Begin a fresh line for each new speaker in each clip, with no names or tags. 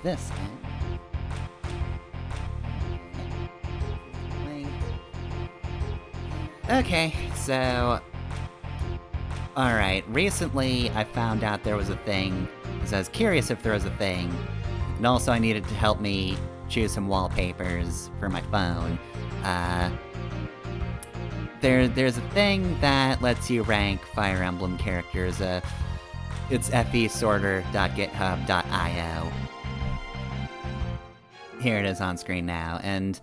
this in. Okay, so... Alright, recently I found out there was a thing, because I was curious if there was a thing, and also I needed to help me choose some wallpapers for my phone. There's a thing that lets you rank Fire Emblem characters. It's fesorter.github.io. Here it is on screen now, and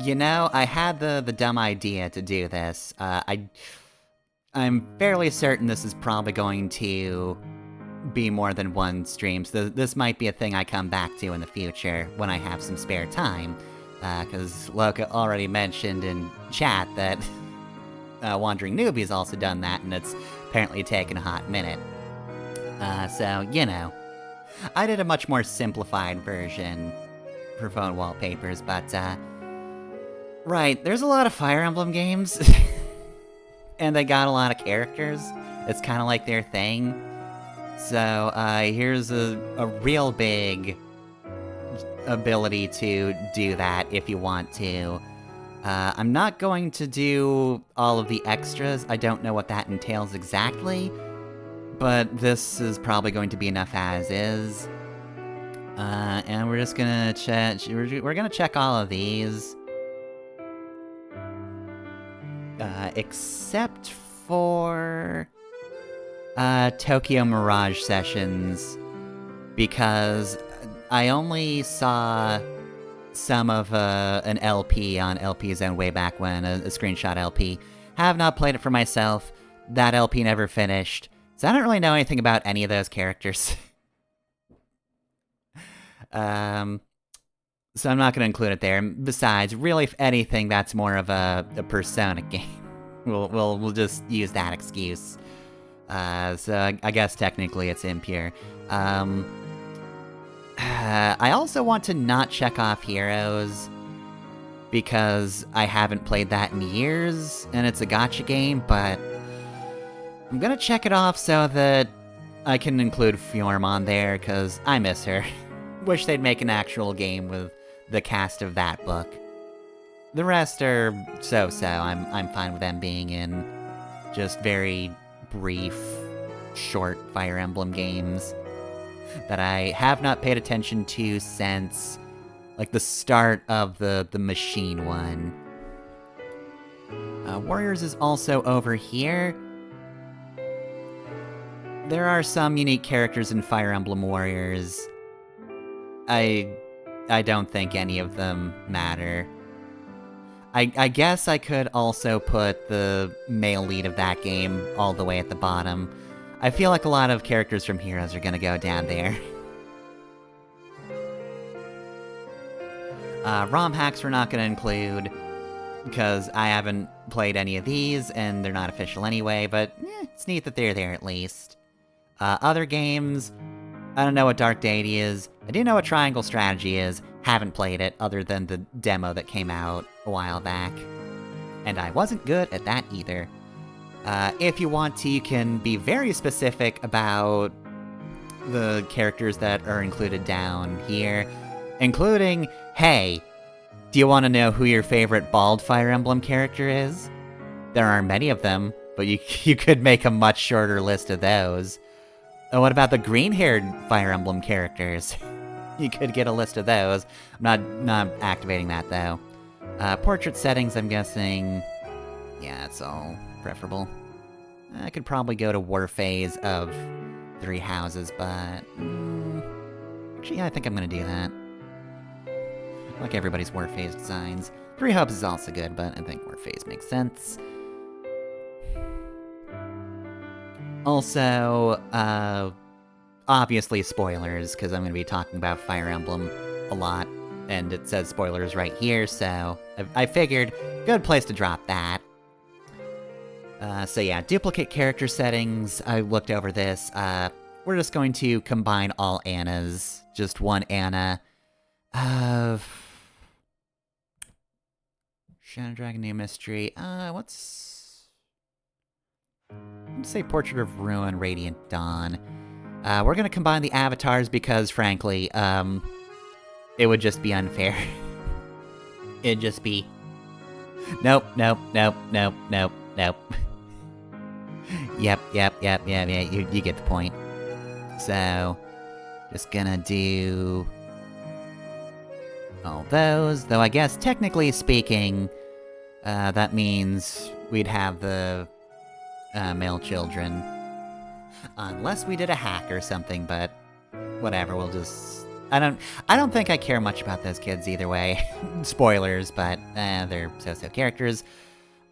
you know, I had the dumb idea to do this. I'm fairly certain this is probably going to be more than one stream, so this might be a thing I come back to in the future when I have some spare time. Because Loka already mentioned in chat that Wandering Newbie's also done that, and it's apparently taken a hot minute. So, you know. I did a much more simplified version for phone wallpapers, but, right, there's a lot of Fire Emblem games, and they got a lot of characters. It's kind of like their thing. So, here's a real big ability to do that if you want to. I'm not going to do all of the extras, I don't know what that entails exactly, but this is probably going to be enough as is. And we're just gonna we're gonna check all of these. Except for... Tokyo Mirage Sessions, because I only saw some of an LP on LP Zone way back when, a screenshot LP. Have not played it for myself, that LP never finished, so I don't really know anything about any of those characters. So I'm not going to include it there. Besides, really, if anything, that's more of a Persona game. We'll just use that excuse. So I guess technically it's impure. I also want to not check off heroes, because I haven't played that in years, and it's a gacha game, but I'm gonna check it off so that I can include Fjorm on there, because I miss her. Wish they'd make an actual game with the cast of that book. The rest are so-so. I'm fine with them being in just very brief, short Fire Emblem games that I have not paid attention to since, like, the start of the Machine one. Warriors is also over here. There are some unique characters in Fire Emblem Warriors. I don't think any of them matter. I guess I could also put the male lead of that game all the way at the bottom. I feel like a lot of characters from Heroes are gonna go down there. ROM hacks we're not gonna include, because I haven't played any of these, and they're not official anyway, but it's neat that they're there at least. Other games, I don't know what Dark Deity is. I do know what Triangle Strategy is. Haven't played it, other than the demo that came out a while back. And I wasn't good at that either. If you want to, you can be very specific about the characters that are included down here, including, hey, do you want to know who your favorite bald Fire Emblem character is? There are many of them, but you could make a much shorter list of those. What about the green-haired Fire Emblem characters? You could get a list of those. I'm not activating that, though. Portrait settings, I'm guessing... yeah, it's all preferable. I could probably go to War Phase of 3 houses, but... actually, I think I'm gonna do that. I like everybody's War Phase designs. 3 Hubs is also good, but I think War Phase makes sense. Also, obviously spoilers, because I'm going to be talking about Fire Emblem a lot, and it says spoilers right here, so I figured, good place to drop that. So yeah, duplicate character settings, I looked over this. We're just going to combine all Annas, just one Anna. Shadow Dragon New Mystery, let's say Portrait of Ruin, Radiant Dawn. We're gonna combine the avatars because, frankly, it would just be unfair. It'd just be... Nope, nope, nope, nope, nope, nope. Yep, yeah, you get the point. So, just gonna do... all those, though I guess, technically speaking, that means we'd have the male children. Unless we did a hack or something, but whatever, we'll just... I don't think I care much about those kids either way. Spoilers, but they're so-so characters.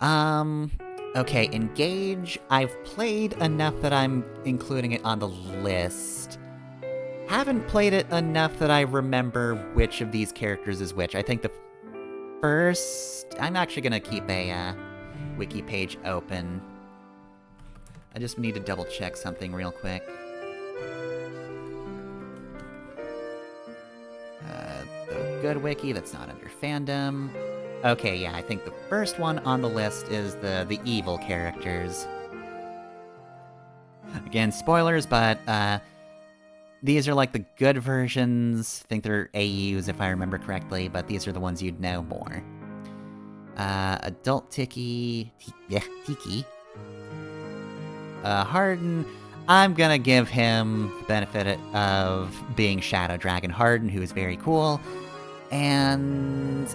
Okay, Engage. I've played enough that I'm including it on the list. Haven't played it enough that I remember which of these characters is which. I think the first... I'm actually gonna keep a wiki page open. I just need to double check something real quick. The good wiki, that's not under fandom. Okay, yeah, I think the first one on the list is the evil characters. Again, spoilers, but these are like the good versions. I think they're AUs if I remember correctly, but these are the ones you'd know more. Adult Tiki... Tiki. Harden, I'm gonna give him the benefit of being Shadow Dragon Harden, who is very cool. And...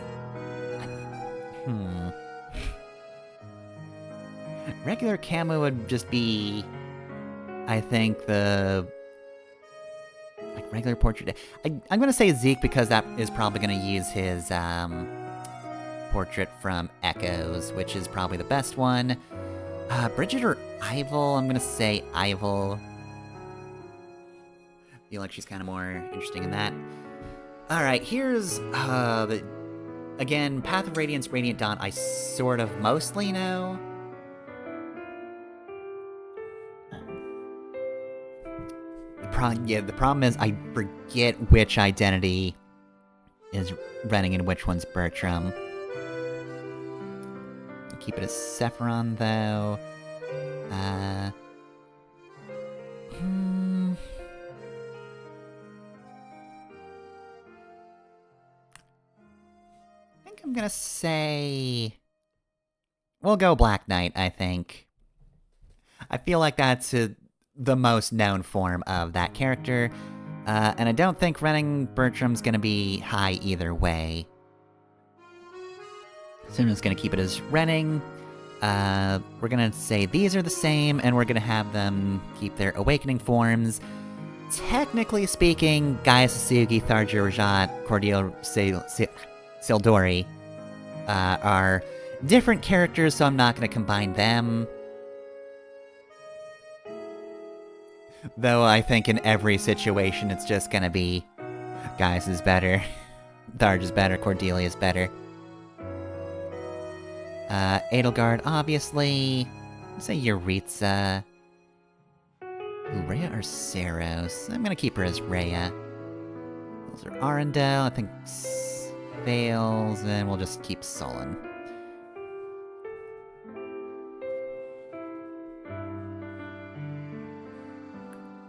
regular camo would just be... I think the... like, regular portrait... I'm gonna say Zeke because that is probably gonna use his, portrait from Echoes, which is probably the best one. Bridget or Ivel? I'm gonna say Ivel. Feel like she's kind of more interesting in that. Alright, here's, again, Path of Radiance, Radiant Dawn, I sort of mostly know. The problem is I forget which identity is running and which one's Bertram. Keep it as Sephiron, though. I think I'm gonna say... we'll go Black Knight, I think. I feel like that's the most known form of that character, and I don't think running Bertram's gonna be high either way. So I'm just gonna keep it as Renning. We're gonna say these are the same, and we're gonna have them keep their awakening forms. Technically speaking, Gaia Sasugi, Tharja Rajat, Cordelia Sildori are different characters, so I'm not gonna combine them. Though I think in every situation it's just gonna be Gaius is better, Tharja's better, Cordelia's better. Edelgard, obviously. Let's say Yuritsa. Ooh, Rhea or Saros? I'm gonna keep her as Rhea. Those are Arendelle, I think Fails, and we'll just keep Sullen.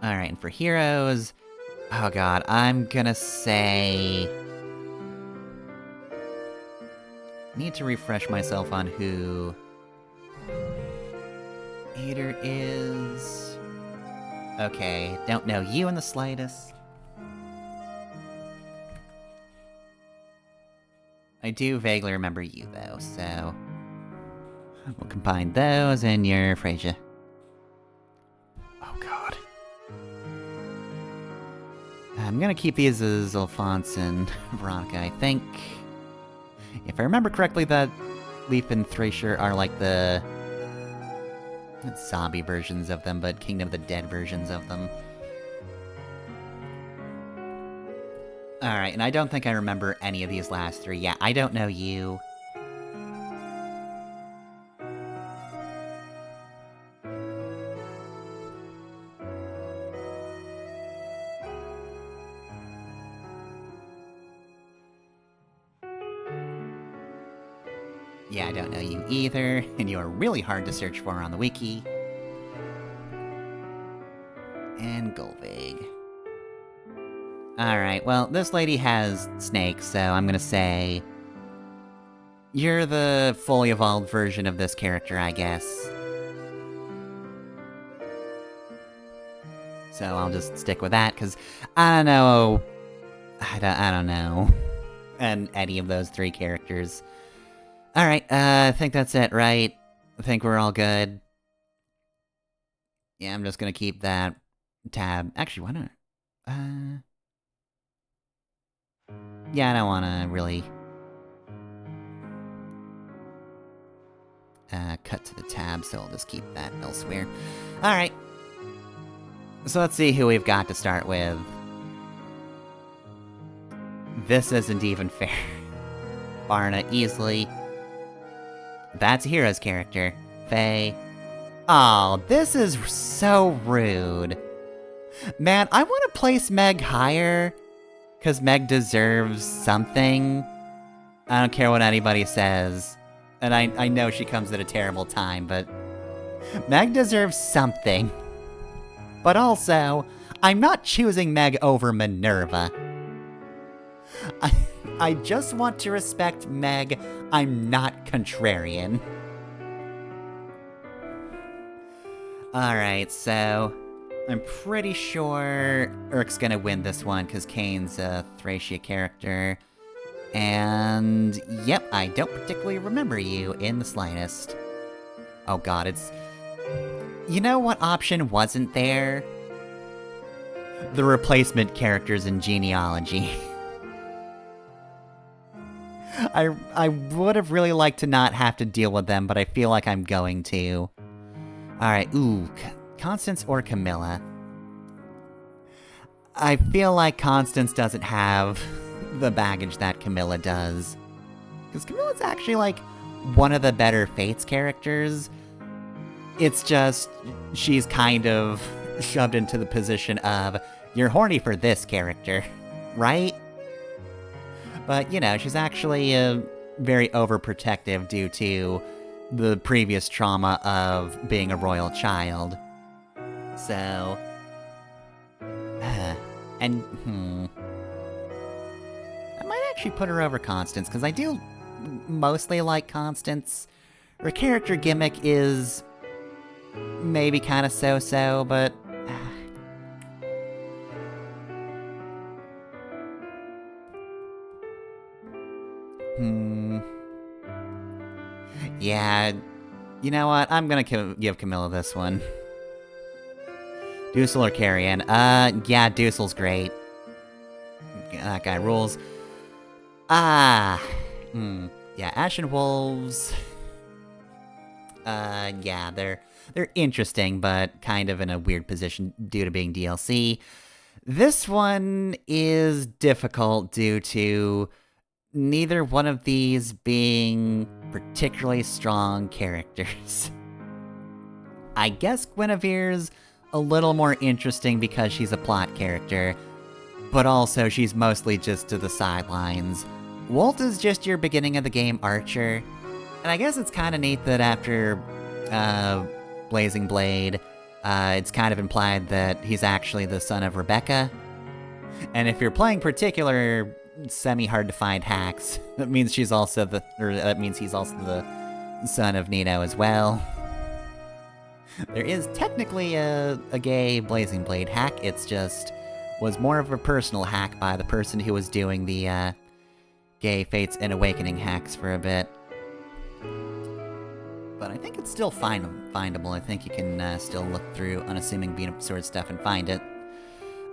Alright, and for heroes... oh god, I'm gonna say... need to refresh myself on who... Ader is... okay, don't know you in the slightest. I do vaguely remember you, though, so... we'll combine those, and you're Freyja. Oh god. I'm gonna keep these as Alphonse and Veronica, I think. If I remember correctly, that Leaf and Thracia are like the... not zombie versions of them, but Kingdom of the Dead versions of them. Alright, and I don't think I remember any of these last three. Yeah, I don't know you. Yeah, I don't know you either, and you are really hard to search for on the wiki. And Gulvig. Alright, well, this lady has snakes, so I'm gonna say... You're the fully evolved version of this character, I guess. So I'll just stick with that, because I don't know... I don't know. And any of those three characters. Alright, I think that's it, right? I think we're all good. Yeah, I'm just gonna keep that tab. Actually, why not? Yeah, I don't wanna really... cut to the tab, so I'll just keep that elsewhere. Alright. So let's see who we've got to start with. This isn't even fair. Barna, easily. That's Hira's character. Faye. Oh, this is so rude. Man, I want to place Meg higher, because Meg deserves something. I don't care what anybody says. And I know she comes at a terrible time, but... Meg deserves something. But also, I'm not choosing Meg over Minerva. I just want to respect Meg. I'm not contrarian. Alright, so... I'm pretty sure Urk's gonna win this one, because Kane's a Thracia character. And... yep, I don't particularly remember you in the slightest. Oh god, it's... You know what option wasn't there? The replacement characters in genealogy. I would have really liked to not have to deal with them, but I feel like I'm going to. Alright, ooh, Constance or Camilla? I feel like Constance doesn't have the baggage that Camilla does. Because Camilla's actually, like, one of the better Fates characters. It's just, she's kind of shoved into the position of, you're horny for this character, right? But, you know, she's actually very overprotective due to the previous trauma of being a royal child. So... and, I might actually put her over Constance, because I do mostly like Constance. Her character gimmick is maybe kind of so-so, but... Yeah, you know what? I'm gonna give Camilla this one. Dussel or Carrion? Yeah, Dussel's great. That guy rules. Yeah, Ashen Wolves... yeah, they're interesting, but kind of in a weird position due to being DLC. This one is difficult due to neither one of these being particularly strong characters. I guess Guinevere's a little more interesting because she's a plot character, but also she's mostly just to the sidelines. Walt is just your beginning of the game archer, and I guess it's kind of neat that after Blazing Blade, it's kind of implied that he's actually the son of Rebecca. And if you're playing particular semi-hard-to-find hacks, that means he's also the son of Nino as well. There is technically a gay Blazing Blade hack, it's just was more of a personal hack by the person who was doing the gay Fates and Awakening hacks for a bit. But I think it's still findable. I think you can still look through unassuming beat-up sword stuff and find it.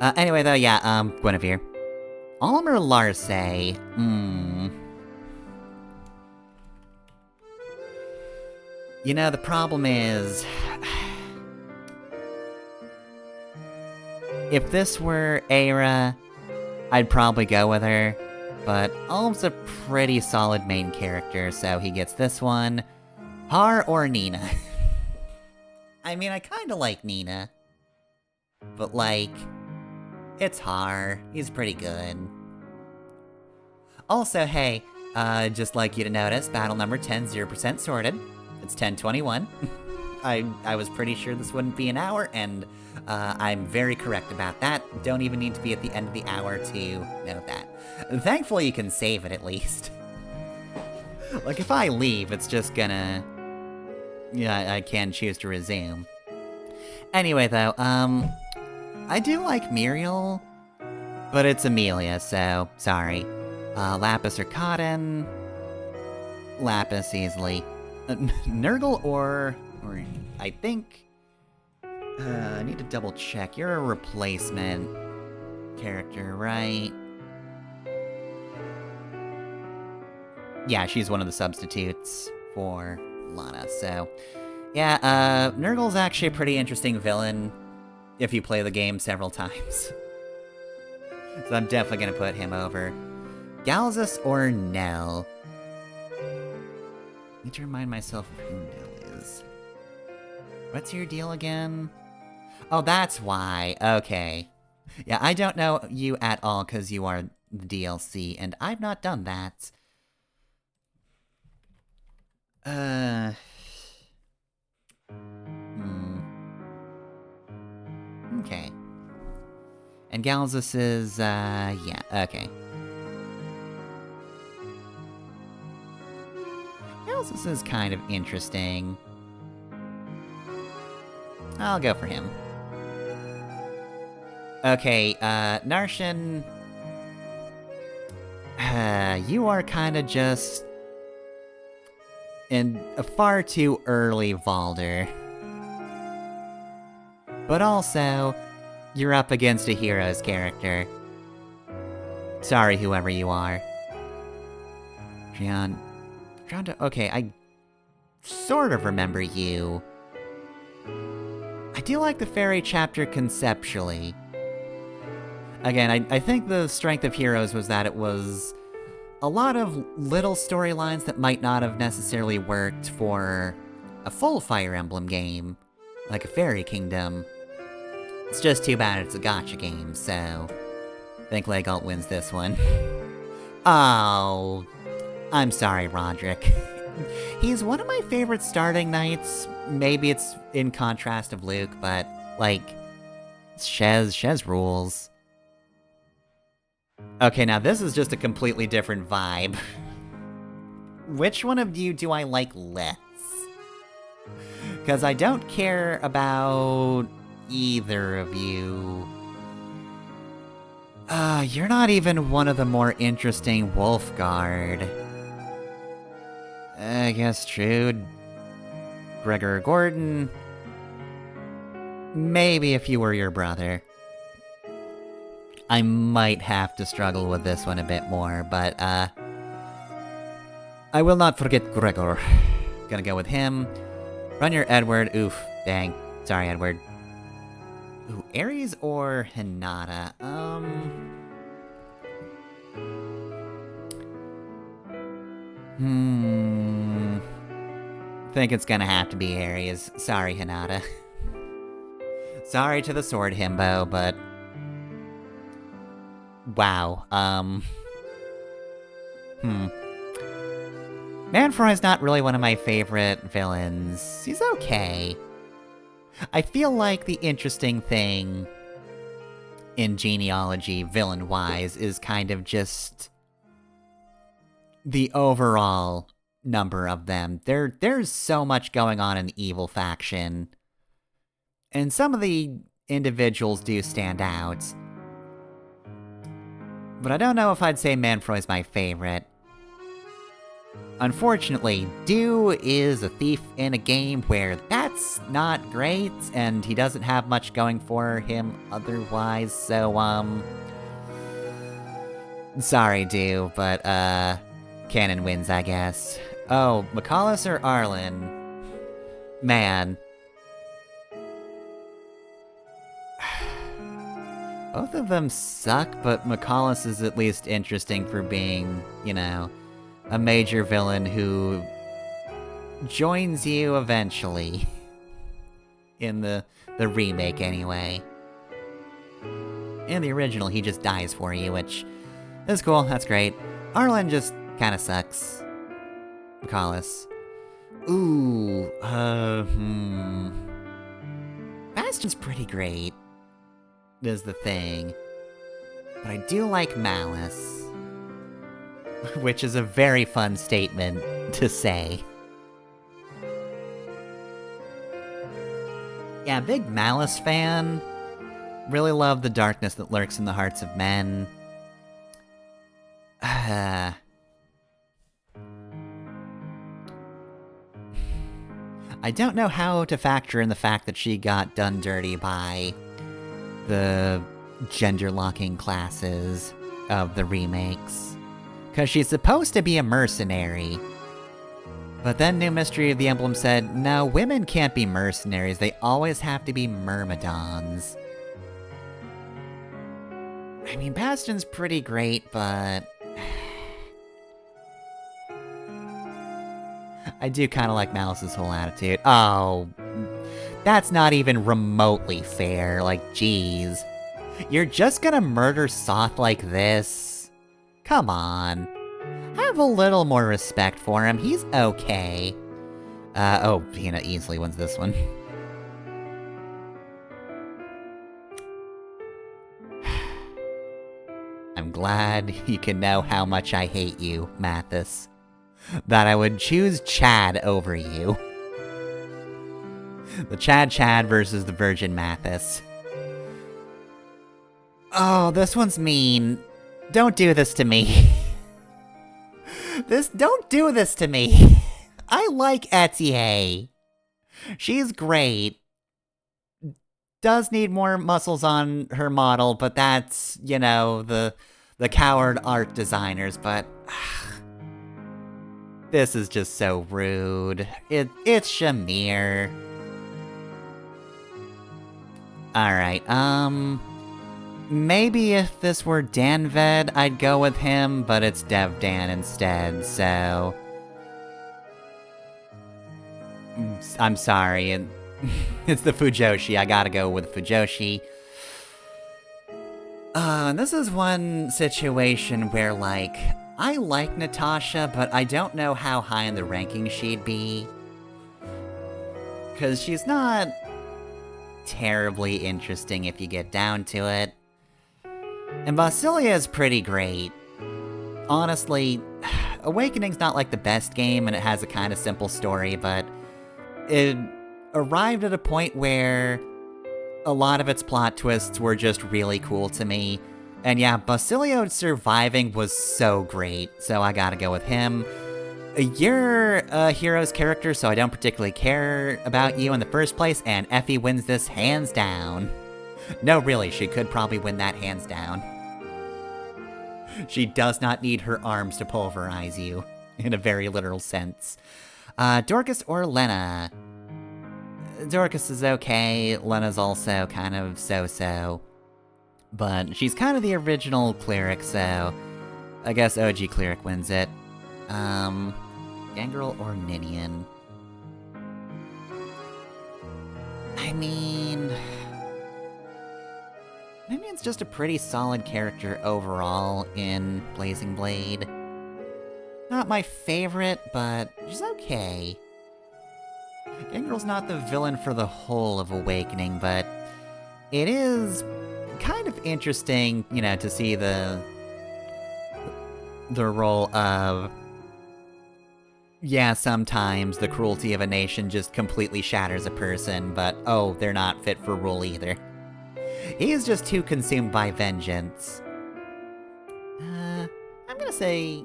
Anyway, though, yeah, Guinevere. Alm or Larse? You know, the problem is... if this were Aira, I'd probably go with her. But Alm's a pretty solid main character, so he gets this one. Har or Nina? I mean, I kinda like Nina. But, like, it's Har. He's pretty good. Also, hey, just like you to notice, battle number 10, 0% sorted. It's 1021. I was pretty sure this wouldn't be an hour, and I'm very correct about that. Don't even need to be at the end of the hour to know that. Thankfully, you can save it at least. Like, if I leave, it's just gonna... Yeah, I can choose to resume. Anyway, though, I do like Muriel, but it's Amelia, so sorry. Lapis or Cotton? Lapis, easily. Nurgle or I think... I need to double check. You're a replacement character, right? Yeah, she's one of the substitutes for Lana, so... Yeah, Nurgle's actually a pretty interesting villain if you play the game several times. So I'm definitely gonna put him over. Galzus or Nell? I need to remind myself of who Nell is. What's your deal again? Oh, that's why. Okay. Yeah, I don't know you at all because you are the DLC, and I've not done that. Okay. And Galzus is, yeah, okay. Galzus is kind of interesting. I'll go for him. Okay, Narshan... you are kinda just... in a far too early Valder. But also, you're up against a hero's character. Sorry, whoever you are. Okay, I sort of remember you. I do like the fairy chapter conceptually. Again, I think the strength of Heroes was that it was a lot of little storylines that might not have necessarily worked for a full Fire Emblem game, like a Fairy Kingdom. It's just too bad it's a gacha game, so I think Legault wins this one. Oh, I'm sorry, Roderick. He's one of my favorite starting knights. Maybe it's in contrast of Luke, but, like, Shez rules. Okay, now this is just a completely different vibe. Which one of you do I like less? Because I don't care about either of you. You're not even one of the more interesting Wolfguard. I guess true. Gregor Gordon. Maybe if you were your brother. I might have to struggle with this one a bit more, but, I will not forget Gregor. Gonna go with him. Run your Edward. Oof. Dang. Sorry, Edward. Ooh, Ares or Hinata? Think it's gonna have to be Ares. Sorry, Hinata. Sorry to the sword himbo, but... Wow, Manfroy's not really one of my favorite villains. He's okay. I feel like the interesting thing in genealogy, villain-wise, is kind of just the overall number of them. There's so much going on in the evil faction, and some of the individuals do stand out. But I don't know if I'd say Manfroy's my favorite. Unfortunately, Dew is a thief in a game where that's not great, and he doesn't have much going for him otherwise, so, sorry, Dew, but, Canon wins, I guess. Oh, Michalis or Arlen? Man. Both of them suck, but Michalis is at least interesting for being, you know, a major villain who joins you eventually. In the remake, anyway. In the original, he just dies for you, which is cool, that's great. Arlen just kinda sucks. Michalis. Ooh, Bastion's pretty great, is the thing. But I do like Malice. Which is a very fun statement to say. Yeah, big Malice fan. Really love the darkness that lurks in the hearts of men. I don't know how to factor in the fact that she got done dirty by the gender-locking classes of the remakes. Because she's supposed to be a mercenary. But then New Mystery of the Emblem said, no, women can't be mercenaries, they always have to be myrmidons. I mean, Bastion's pretty great, but... I do kind of like Malice's whole attitude. Oh, that's not even remotely fair, like, jeez. You're just gonna murder Soth like this? Come on. Have a little more respect for him, he's okay. Oh, Hina easily wins this one. I'm glad you can know how much I hate you, Mathis. That I would choose Chad over you. The Chad versus the Virgin Mathis. Oh, this one's mean. Don't do this to me. Don't do this to me. I like Etier. She's great. Does need more muscles on her model, but that's, you know, the coward art designers, but... This is just so rude. It's Shamir. Alright, maybe if this were Danved, I'd go with him, but it's Devdan instead, so... I'm sorry, it's the Fujoshi, I gotta go with Fujoshi. And this is one situation where, like, I like Natasha, but I don't know how high in the ranking she'd be. Because she's not terribly interesting if you get down to it. And Basilia is pretty great. Honestly, Awakening's not like the best game, and it has a kind of simple story, but it arrived at a point where a lot of its plot twists were just really cool to me. And yeah, Basilio surviving was so great, so I gotta go with him. You're a hero's character, so I don't particularly care about you in the first place, and Effie wins this hands down. No, really, she could probably win that hands down. She does not need her arms to pulverize you, in a very literal sense. Dorcas or Lena? Dorcas is okay, Lena's also kind of so-so. But she's kind of the original cleric, so I guess OG cleric wins it. Gangrel or Ninian? I mean... Ninian's just a pretty solid character overall in Blazing Blade. Not my favorite, but she's okay. Gangrel's not the villain for the whole of Awakening, but it is kind of interesting, you know, to see the role of... Yeah, sometimes the cruelty of a nation just completely shatters a person, but oh, they're not fit for rule either. He is just too consumed by vengeance. I'm gonna say...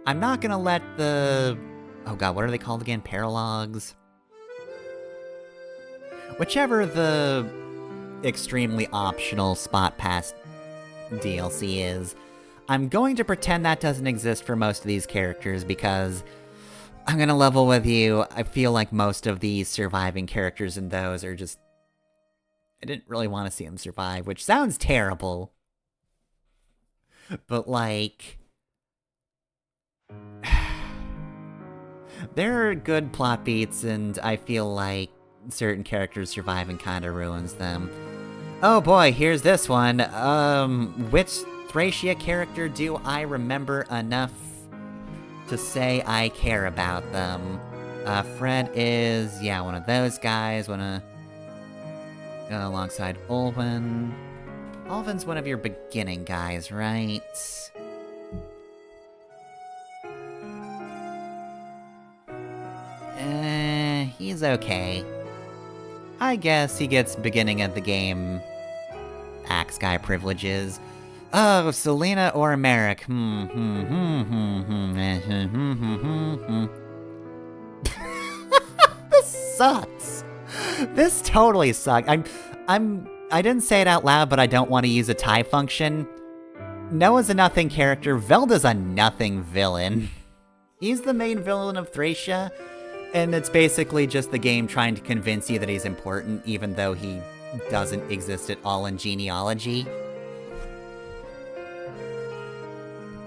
I'm not gonna let the... Oh god, what are they called again? Paralogs? Whichever the extremely optional Spot Pass DLC is, I'm going to pretend that doesn't exist for most of these characters, because I'm gonna level with you, I feel like most of these surviving characters in those are just... I didn't really want to see them survive, which sounds terrible. But, like... there are good plot beats, and I feel like certain characters surviving kinda ruins them. Oh boy, here's this one. Which Thracia character do I remember enough to say I care about them. Fred is, yeah, one of those guys. Wanna go alongside Ulvin. Ulvin's one of your beginning guys, right? He's okay. I guess he gets beginning of the game axe guy privileges. Oh, Selena or Merrick. This sucks. This totally sucks. I didn't say it out loud, but I don't want to use a tie function. Noah's a nothing character. Velda's a nothing villain. He's the main villain of Thracia, and it's basically just the game trying to convince you that he's important, even though he doesn't exist at all in genealogy.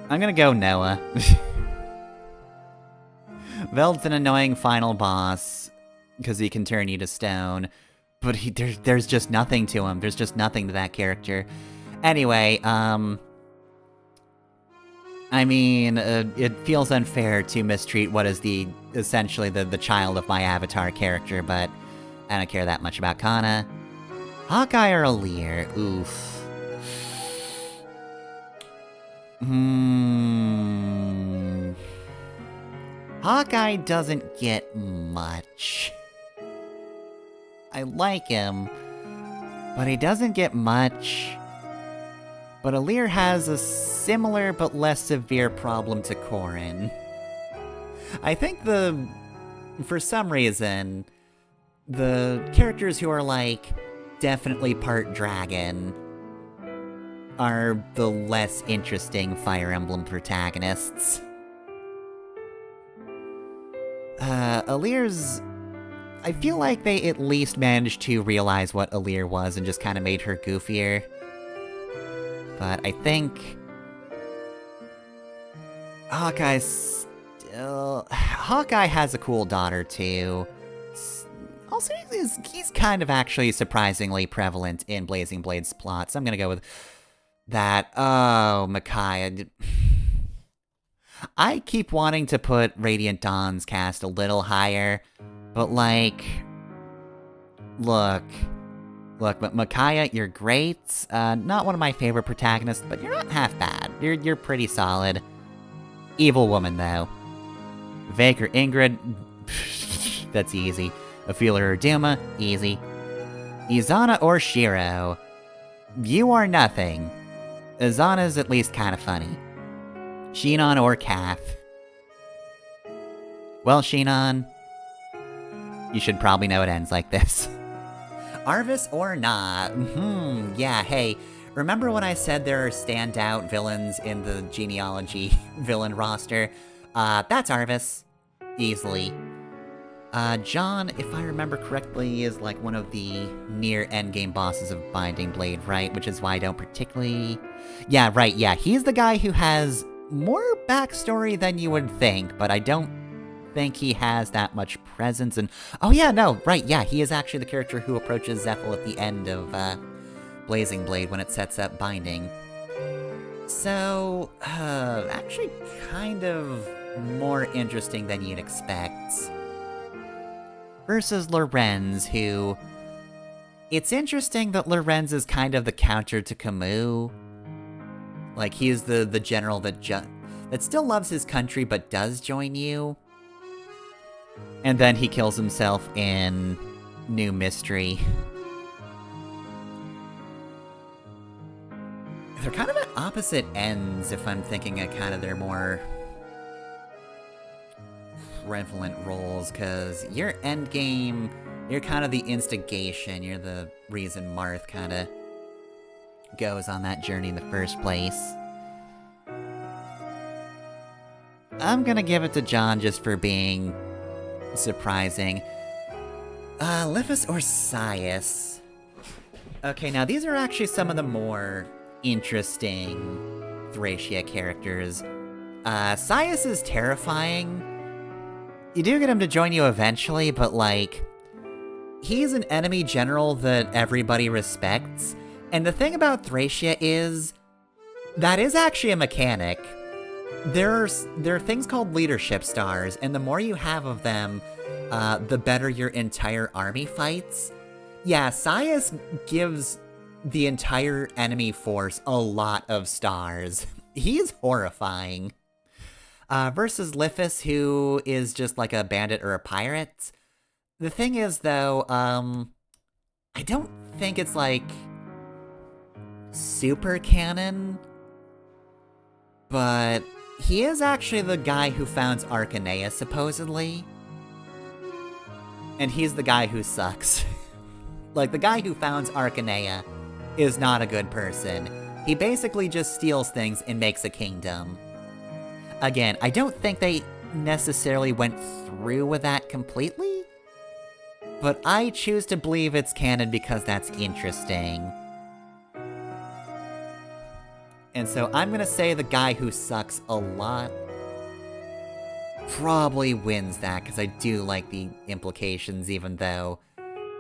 I'm gonna go Noah. Veld's an annoying final boss, because he can turn you to stone, but there's just nothing to him. There's just nothing to that character. Anyway, I mean, it feels unfair to mistreat what is essentially the child of my avatar character, but I don't care that much about Kana. Hawkeye or Alear? Oof. Hawkeye doesn't get much. I like him, but he doesn't get much. But Alear has a similar but less severe problem to Corrin. I think for some reason, the characters who are like definitely part dragon are the less interesting Fire Emblem protagonists. Alear's... I feel like they at least managed to realize what Alear was and just kind of made her goofier. But I think... Hawkeye has a cool daughter, too. Also, he's kind of actually surprisingly prevalent in Blazing Blade's plot, so I'm gonna go with that. Oh, Micaiah. I keep wanting to put Radiant Dawn's cast a little higher, but like... Look, Micaiah, you're great. Not one of my favorite protagonists, but you're not half bad. You're pretty solid. Evil woman, though. Vake or Ingrid, that's easy. Aphila or Duma, easy. Izana or Shiro, you are nothing. Izana's at least kind of funny. Shinon or Kath. Well, Shinon, you should probably know it ends like this. Arvis or not? Yeah, hey, remember when I said there are standout villains in the genealogy villain roster? That's Arvis. Easily. John, if I remember correctly, is like one of the near endgame bosses of Binding Blade, right? Which is why I don't particularly... Yeah, right, yeah, he's the guy who has more backstory than you would think, but I don't think he has that much presence, and... Oh yeah, no, right, yeah, he is actually the character who approaches Zephyl at the end of, Blazing Blade when it sets up Binding. So, actually kind of more interesting than you'd expect. Versus Lorenz, who... It's interesting that Lorenz is kind of the counter to Camus. Like, he's the general that still loves his country but does join you. And then he kills himself in New Mystery. They're kind of at opposite ends, if I'm thinking of kind of their more prevalent roles, because your endgame, you're kind of the instigation, you're the reason Marth kind of goes on that journey in the first place. I'm gonna give it to John just for being surprising. Lifus or Sias? Okay, now these are actually some of the more interesting Thracia characters. Sias is terrifying. You do get him to join you eventually, but like, he's an enemy general that everybody respects. And the thing about Thracia is, that is actually a mechanic. there are things called leadership stars, and the more you have of them, the better your entire army fights. Yeah, Sias gives the entire enemy force a lot of stars. He's horrifying. Versus Lifis, who is just like a bandit or a pirate. The thing is, though, I don't think it's, like, super canon, but he is actually the guy who founds Arcanea, supposedly. And he's the guy who sucks. Like, the guy who founds Arcanea is not a good person. He basically just steals things and makes a kingdom. Again, I don't think they necessarily went through with that completely, but I choose to believe it's canon because that's interesting. And so I'm gonna say the guy who sucks a lot probably wins that, because I do like the implications, even though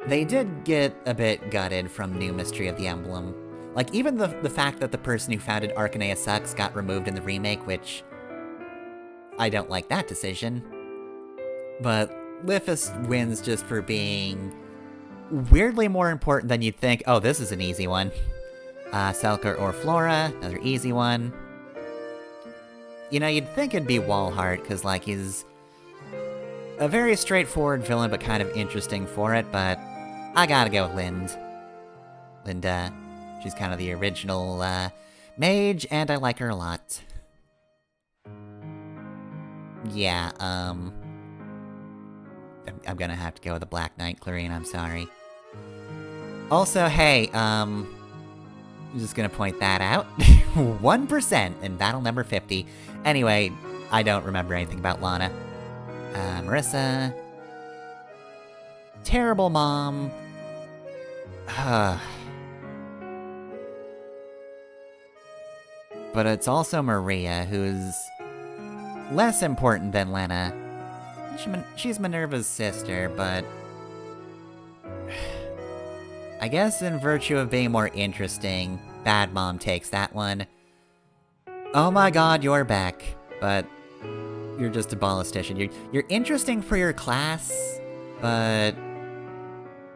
they did get a bit gutted from New Mystery of the Emblem. Like, even the fact that the person who founded Arcanea sucks got removed in the remake, which I don't like that decision. But Lifis wins just for being weirdly more important than you'd think. Oh, this is an easy one. Selker or Flora, another easy one. You know, you'd think it'd be Walhart, because, like, he's a very straightforward villain, but kind of interesting for it, but I gotta go with Linda. She's kind of the original, mage, and I like her a lot. Yeah, I'm gonna have to go with the Black Knight Clarine, I'm sorry. Also, hey, I'm just gonna point that out. 1% in battle number 50. Anyway, I don't remember anything about Lana. Marissa. Terrible mom. But it's also Maria, who's less important than Lena. She's Minerva's sister, but I guess in virtue of being more interesting, Bad Mom takes that one. Oh my god, you're back, but you're just a ballistician. You're interesting for your class, but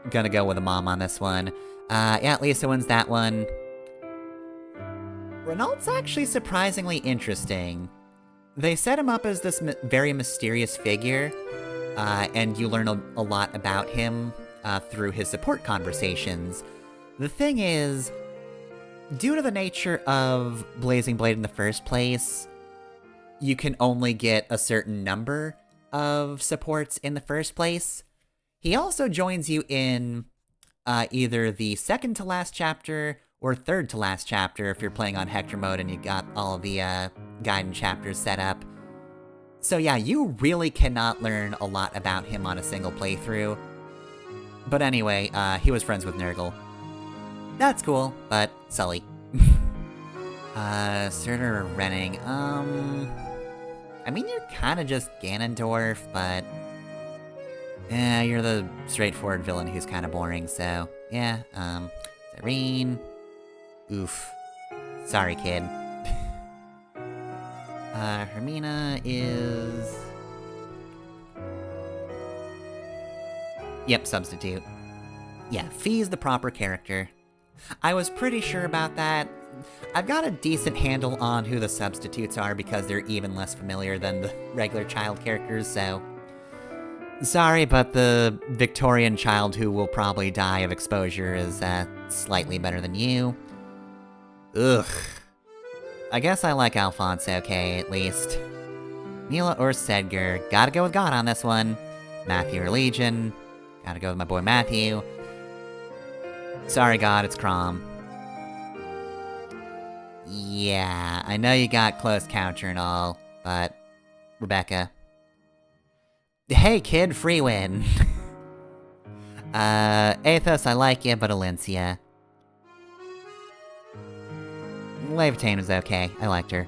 gonna go with a mom on this one. Yeah, Lisa wins that one. Renault's actually surprisingly interesting. They set him up as this very mysterious figure, and you learn a lot about him through his support conversations. The thing is, due to the nature of Blazing Blade in the first place, you can only get a certain number of supports in the first place. He also joins you in either the second to last chapter or third to last chapter if you're playing on Hector mode and you got all of the Gaiden chapters set up. So yeah, you really cannot learn a lot about him on a single playthrough. But anyway, he was friends with Nurgle. That's cool, but Sully. Surtur or Renning, I mean, you're kinda just Ganondorf, but yeah, you're the straightforward villain who's kinda boring, so yeah, Serene. Oof. Sorry, kid. Hermina is... Yep, substitute. Yeah, Fee's the proper character. I was pretty sure about that. I've got a decent handle on who the substitutes are because they're even less familiar than the regular child characters, so... Sorry, but the Victorian child who will probably die of exposure is, slightly better than you. Ugh. I guess I like Alphonse okay, at least. Mila or Sedgar, gotta go with God on this one. Matthew or Legion, gotta go with my boy Matthew. Sorry God, it's Crom. Yeah, I know you got close counter and all, but... Rebecca. Hey kid, free win! Athos, I like you, but Alencia. Levitane was okay, I liked her.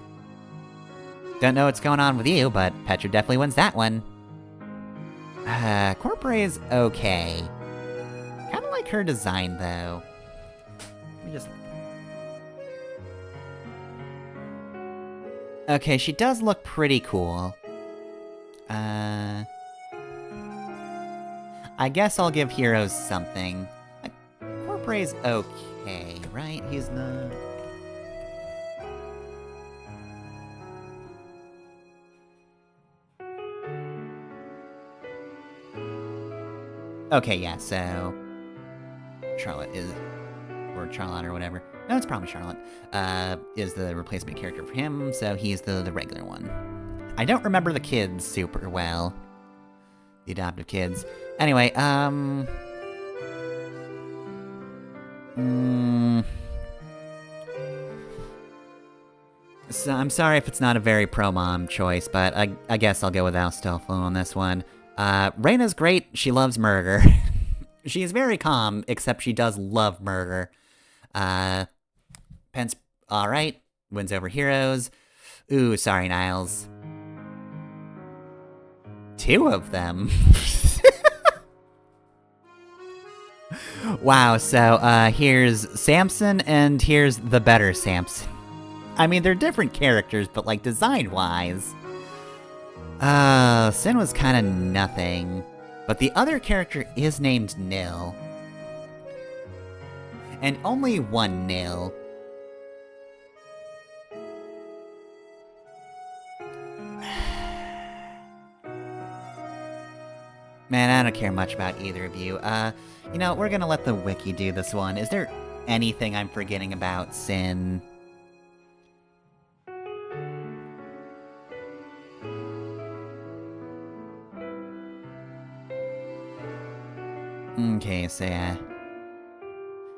Don't know what's going on with you, but Petra definitely wins that one. Corpore's okay. Kinda like her design, though. Let me just... Okay, she does look pretty cool. I guess I'll give Heroes something. Like, Corpre's okay, right? He's not... Okay, yeah, so... Charlotte is... Or Charlotte or whatever. No, it's probably Charlotte. Is the replacement character for him, so he's the regular one. I don't remember the kids super well. The adoptive kids. Anyway, So I'm sorry if it's not a very pro-mom choice, but I guess I'll go with Astolfo on this one. Reyna's great, she loves murder. She is very calm, except she does love murder. Pence, alright, wins over Heroes. Ooh, sorry, Niles. 2 of them? Wow, so, here's Samson, and here's the better Samson. I mean, they're different characters, but, like, design-wise... Sin was kinda nothing. But the other character is named Nil. And only one Nil. Man, I don't care much about either of you. You know, we're gonna let the wiki do this one. Is there anything I'm forgetting about Sin? Okay, so yeah.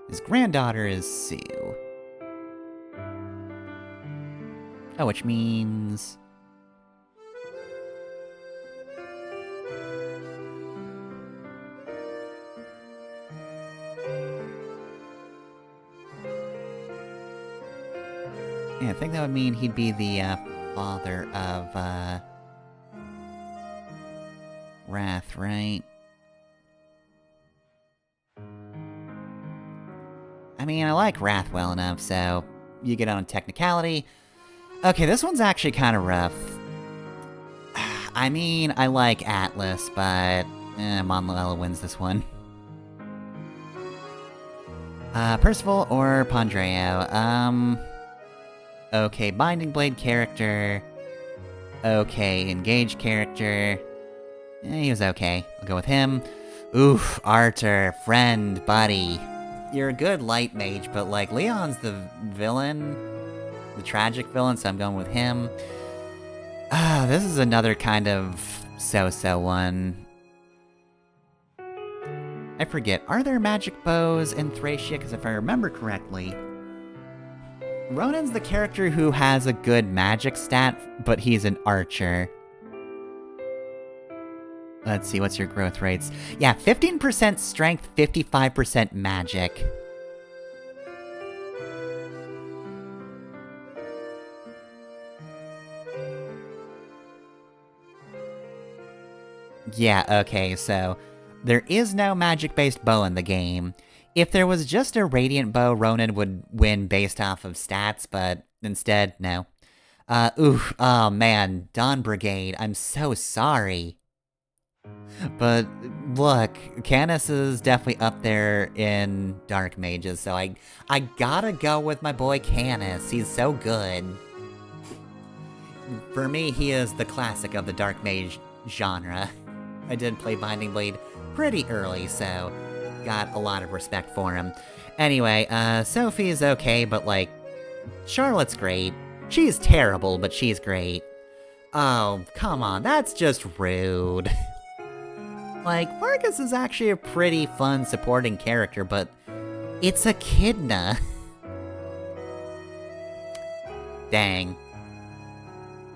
His granddaughter is Sue. Oh, which means... Yeah, I think that would mean he'd be the, father of, Wrath, right? I mean, I like Wrath well enough, so you get on technicality. Okay, this one's actually kind of rough. I mean, I like Atlas, but Monlella wins this one. Percival or Pandreo? Okay, Binding Blade character. Okay, Engage character. He was okay. I'll go with him. Oof, Artur, friend, buddy. You're a good light mage, but, like, Leon's the villain. The tragic villain, so I'm going with him. This is another kind of so-so one. I forget, are there magic bows in Thracia? Because if I remember correctly, Ronan's the character who has a good magic stat, but he's an archer. Let's see, what's your growth rates? Yeah, 15% strength, 55% magic. Yeah, okay, so there is no magic-based bow in the game. If there was just a radiant bow, Ronan would win based off of stats, but instead, no. Oh man, Dawn Brigade, I'm so sorry. But look, Canis is definitely up there in Dark Mages, so I gotta go with my boy Canis. He's so good. For me, he is the classic of the Dark Mage genre. I did play Binding Blade pretty early, so got a lot of respect for him. Anyway, Sophie's okay, but like, Charlotte's great. She's terrible, but she's great. Oh, come on, that's just rude. Like, Vargas is actually a pretty fun supporting character, but it's Echidna. Dang.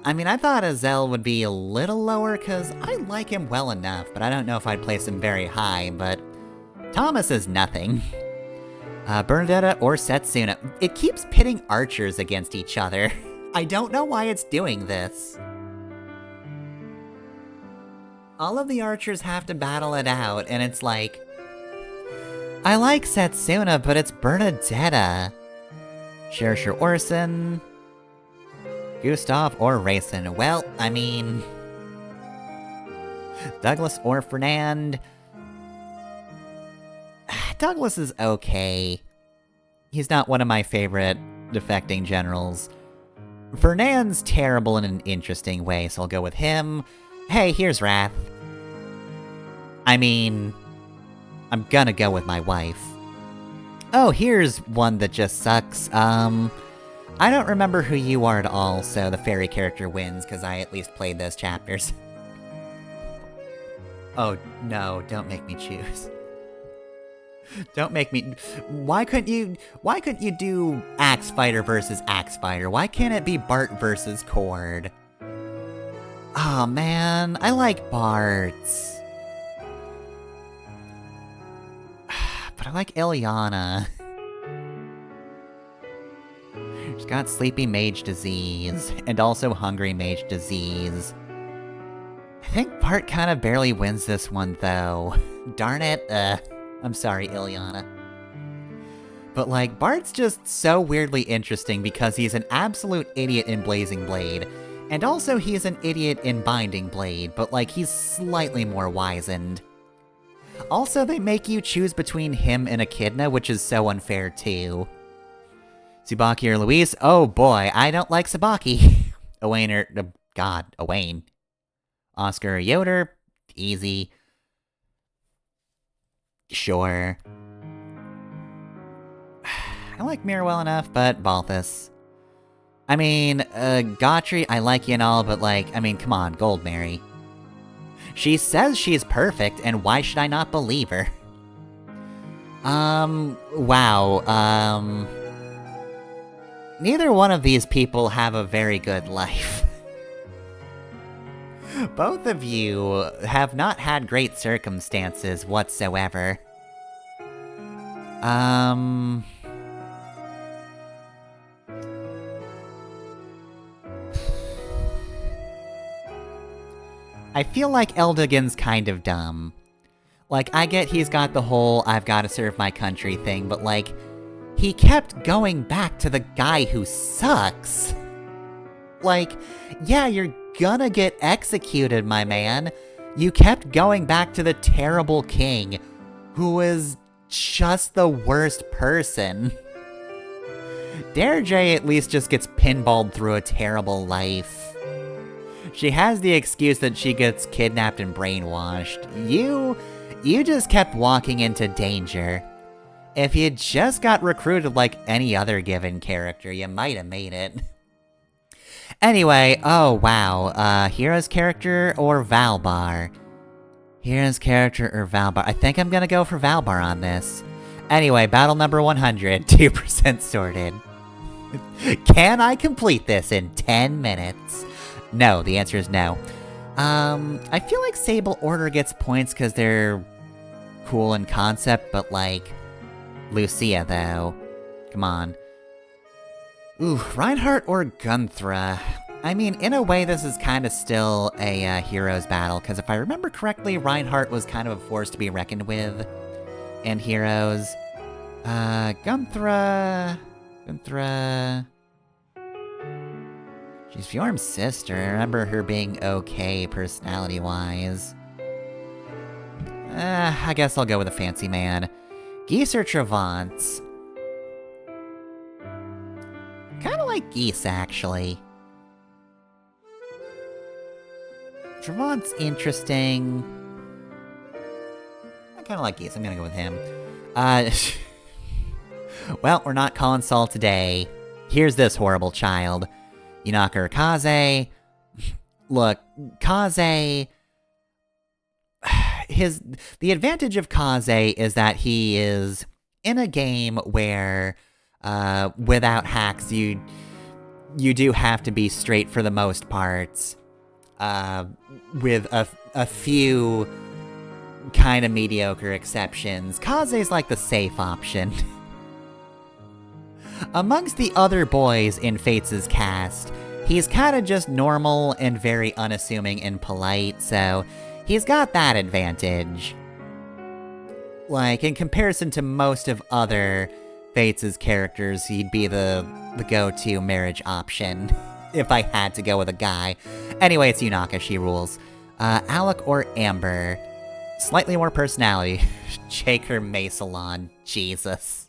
I mean, I thought Azel would be a little lower, because I like him well enough, but I don't know if I'd place him very high, but Thomas is nothing. Bernadetta or Setsuna. It keeps pitting archers against each other. I don't know why it's doing this. All of the archers have to battle it out, and it's like... I like Setsuna, but it's Bernadetta. Shersher Orson. Gustav or Raisin? Well, I mean... Douglas or Fernand? Douglas is okay. He's not one of my favorite defecting generals. Fernand's terrible in an interesting way, so I'll go with him. Hey, here's Wrath. I mean... I'm gonna go with my wife. Oh, here's one that just sucks. I don't remember who you are at all, so the fairy character wins, because I at least played those chapters. Oh, no, don't make me choose. Don't make me... Why couldn't you do Axe Fighter versus Axe Fighter? Why can't it be Bart versus Cord? Oh man, I like Bart's. But I like Ilyana. She's got Sleepy Mage Disease, and also Hungry Mage Disease. I think Bart kind of barely wins this one, though. Darn it, I'm sorry, Ilyana. But, like, Bart's just so weirdly interesting because he's an absolute idiot in Blazing Blade, and also he's an idiot in Binding Blade, but, like, he's slightly more wizened. Also, they make you choose between him and Echidna, which is so unfair, too. Tsubaki or Luis? Oh boy, I don't like Tsubaki. Owain or... God, Owain. Oscar or Yoder? Easy. Sure. I like Mir well enough, but Balthus. I mean, Gautry, I like you and all, but like, I mean, come on, Gold Mary. She says she's perfect, and why should I not believe her? Wow, neither one of these people have a very good life. Both of you have not had great circumstances whatsoever. I feel like Eldigan's kind of dumb. Like, I get he's got the whole I've gotta serve my country thing, but like, he kept going back to the guy who sucks. Like, yeah, you're gonna get executed, my man. You kept going back to the terrible king, who is just the worst person. Deirdre at least just gets pinballed through a terrible life. She has the excuse that she gets kidnapped and brainwashed. You just kept walking into danger. If you just got recruited like any other given character, you might have made it. Anyway, oh wow, Hero's character or Valbar? Hero's character or Valbar? I think I'm gonna go for Valbar on this. Anyway, battle number 100, 2% sorted. Can I complete this in 10 minutes? No, the answer is no. I feel like Sable Order gets points because they're cool in concept, but like, Lucia though. Come on. Ooh, Reinhardt or Gunthra? I mean, in a way this is kind of still a Heroes battle, because if I remember correctly, Reinhardt was kind of a force to be reckoned with in Heroes. Gunthra... She's Fjorm's sister. I remember her being okay personality-wise. I guess I'll go with a fancy man. Geese or Travant? Kinda like Geese, actually. Travant's interesting. I kinda like Geese, I'm gonna go with him. Well, we're not calling Saul today. Here's this horrible child. Yunaka or Kaze? Look, Kaze... The advantage of Kaze is that he is in a game where, without hacks, you do have to be straight for the most part, with a few kind of mediocre exceptions. Kaze's like the safe option. Amongst the other boys in Fates' cast, he's kinda just normal and very unassuming and polite, so he's got that advantage. Like, in comparison to most of other Fates' characters, he'd be the go-to marriage option. if I had to go with a guy. Anyway, it's Yunaka, she rules. Alec or Amber? Slightly more personality. Shaker May Salon. Jesus.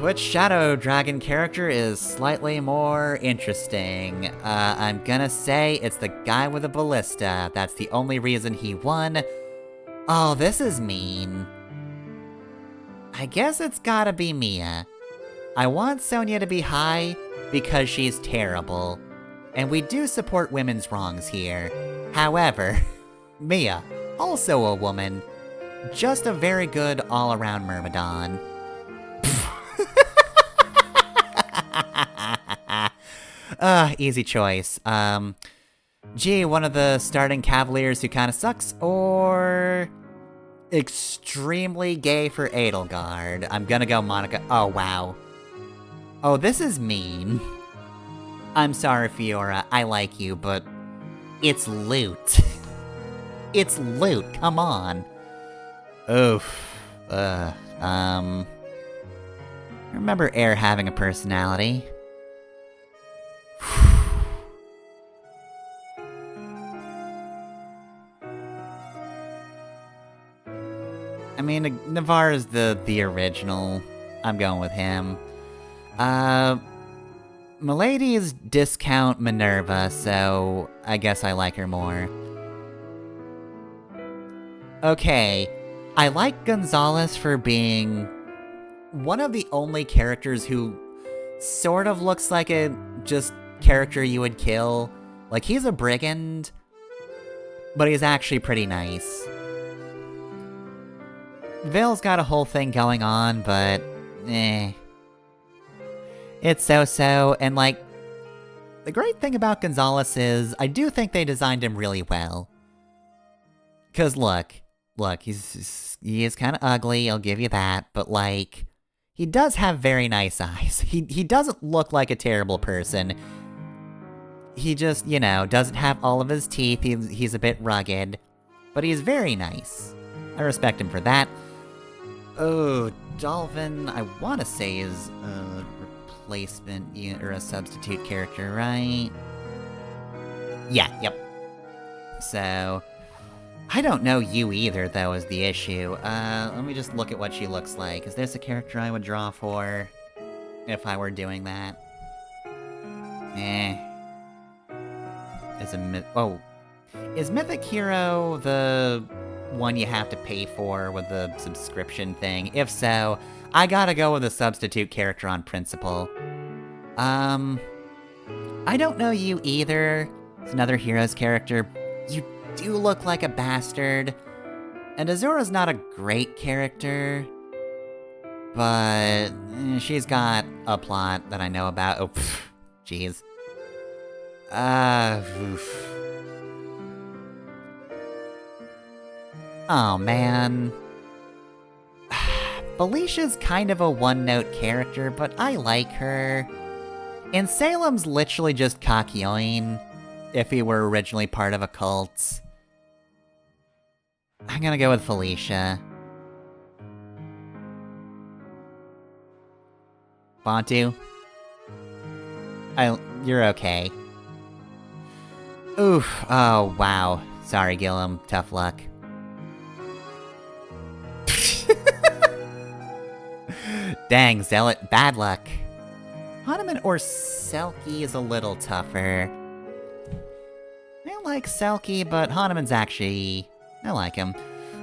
Which Shadow Dragon character is slightly more interesting? I'm gonna say it's the guy with the ballista. That's the only reason he won. Oh, this is mean. I guess it's gotta be Mia. I want Sonia to be high because she's terrible. And we do support women's wrongs here. However, Mia, also a woman, just a very good all-around Myrmidon. Easy choice. Gee, one of the starting Cavaliers who kinda sucks, or... extremely gay for Edelgard. I'm gonna go Monica. Oh, wow. Oh, this is mean. I'm sorry, Fiora, I like you, but... it's loot. It's loot, come on. Oof. I remember Air having a personality. I mean, Navarre is the original. I'm going with him. Milady's discount Minerva, so I guess I like her more. Okay, I like Gonzalez for being one of the only characters who sort of looks like a just character you would kill. Like, he's a brigand, but he's actually pretty nice. Vale's got a whole thing going on, but eh. It's so-so, and like, the great thing about Gonzalez is, I do think they designed him really well. Cause look, he is kinda ugly, I'll give you that, but like, he does have very nice eyes. He doesn't look like a terrible person. He just, you know, doesn't have all of his teeth, he's a bit rugged, but he's very nice. I respect him for that. Oh, Dolphin, I want to say is a replacement or a substitute character, right? Yeah, yep. So, I don't know you either, though, is the issue. Let me just look at what she looks like. Is this a character I would draw for if I were doing that? Is Mythic Hero the one you have to pay for with the subscription thing? If so, I gotta go with a substitute character on principle. I don't know you either. It's another Heroes character. You do look like a bastard. And Azura's not a great character, but she's got a plot that I know about. Oh, jeez. Oof. Oh, man. Felicia's kind of a one-note character, but I like her. And Salem's literally just Kakyoin, if he were originally part of a cult. I'm gonna go with Felicia. Bantu? You're okay. Oof, oh wow. Sorry, Gillum, tough luck. Dang, Zealot, bad luck. Hanuman or Selkie is a little tougher. I like Selkie, but Hanuman's actually... I like him.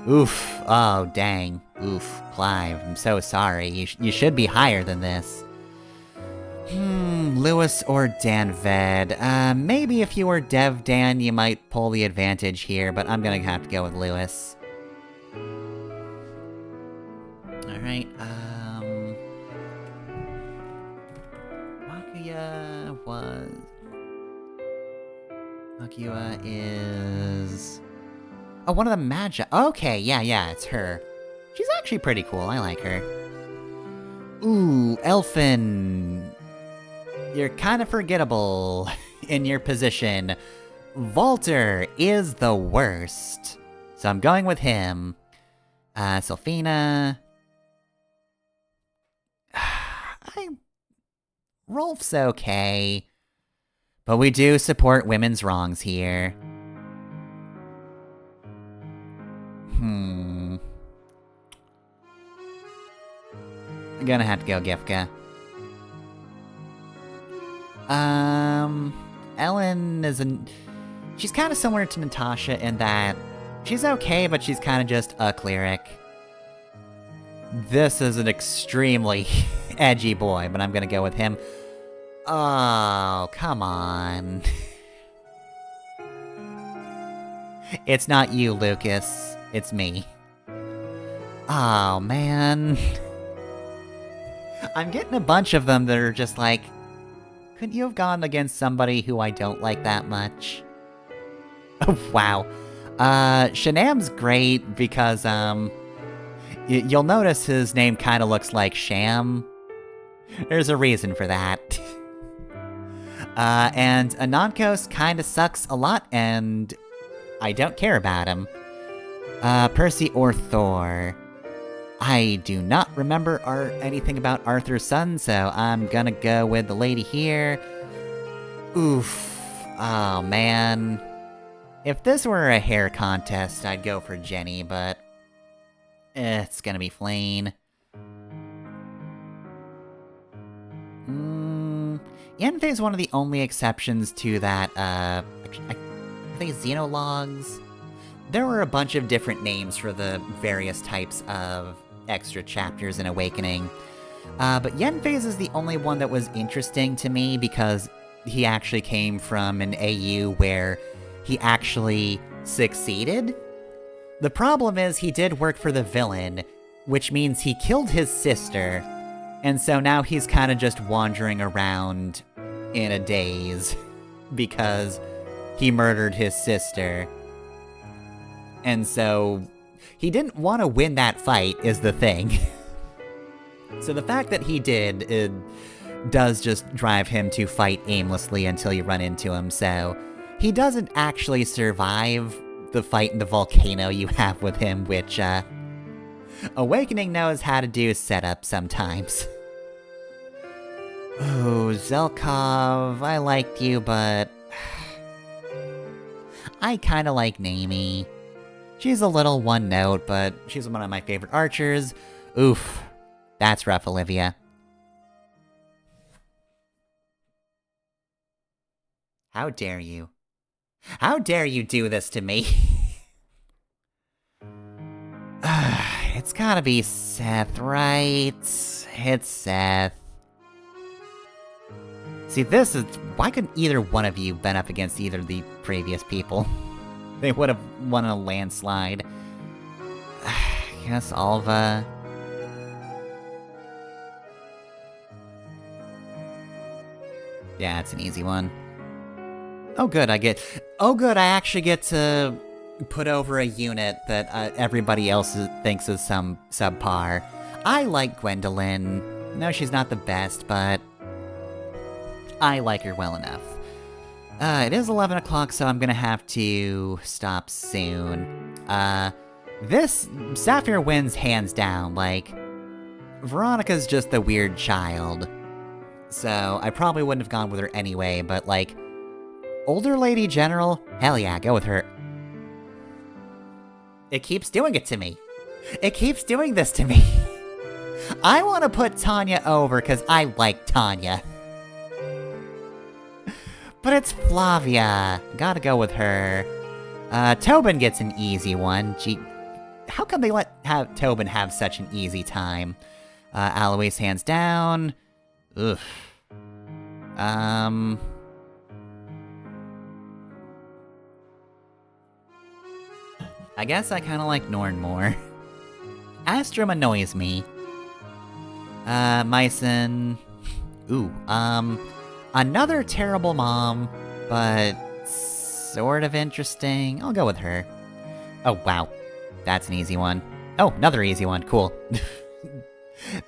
Oof, oh dang. Oof, Clive, I'm so sorry. You should be higher than this. Lewis or Danved? Maybe if you were Dev Dan, you might pull the advantage here, but I'm gonna have to go with Lewis. Alright, Makuya is... Oh, one of the Magi. Okay, yeah, it's her. She's actually pretty cool, I like her. Ooh, Elfin. You're kind of forgettable in your position. Walter is the worst. So I'm going with him. Sylphina. Rolf's okay. But we do support women's wrongs here. I'm gonna have to go Gifka. Ellen is she's kind of similar to Natasha in that she's okay, but she's kind of just a cleric. This is an extremely edgy boy, but I'm gonna go with him. Oh, come on. It's not you, Lucas. It's me. Oh, man. I'm getting a bunch of them that are just like, couldn't you have gone against somebody who I don't like that much? Oh, wow. Shanam's great because, you'll notice his name kind of looks like Sham. There's a reason for that. And Anankos kind of sucks a lot, and I don't care about him. Percy or Thor. I do not remember anything about Arthur's son, so I'm gonna go with the lady here. Oof. Oh, man. If this were a hair contest, I'd go for Jenny, but it's gonna be Flayn. Yanfei is one of the only exceptions to that, I think Xenologues. There were a bunch of different names for the various types of extra chapters in Awakening. But Yanfei's is the only one that was interesting to me because he actually came from an AU where he actually succeeded. The problem is he did work for the villain, which means he killed his sister, and so now he's kind of just wandering around in a daze because he murdered his sister. And so he didn't want to win that fight is the thing. So the fact that he did, it does just drive him to fight aimlessly until you run into him, so he doesn't actually survive the fight in the volcano you have with him, which, Awakening knows how to do setup sometimes. Oh, Zelkov, I liked you, but I kinda like Naomi. She's a little one note, but she's one of my favorite archers. Oof. That's rough, Olivia. How dare you? How dare you do this to me? It's gotta be Seth, right? It's Seth. See, this is... Why couldn't either one of you been up against either of the previous people? They would have won a landslide. I guess Alva... Yeah, it's an easy one. Oh good, I actually get to put over a unit that everybody else thinks is some subpar. I like Gwendolyn. No, she's not the best, but I like her well enough. It is 11 o'clock, so I'm gonna have to stop soon. This Sapphire wins hands down, like, Veronica's just the weird child. So, I probably wouldn't have gone with her anyway, but like, older lady general? Hell yeah, go with her. It keeps doing it to me. It keeps doing this to me. I want to put Tanya over because I like Tanya. But it's Flavia. Gotta go with her. Tobin gets an easy one. Gee, how come they let Tobin have such an easy time? Alois hands down. Oof. I guess I kinda like Norn more. Astrum annoys me. Mycen... Ooh, another terrible mom, but sort of interesting. I'll go with her. Oh, wow. That's an easy one. Oh, another easy one. Cool.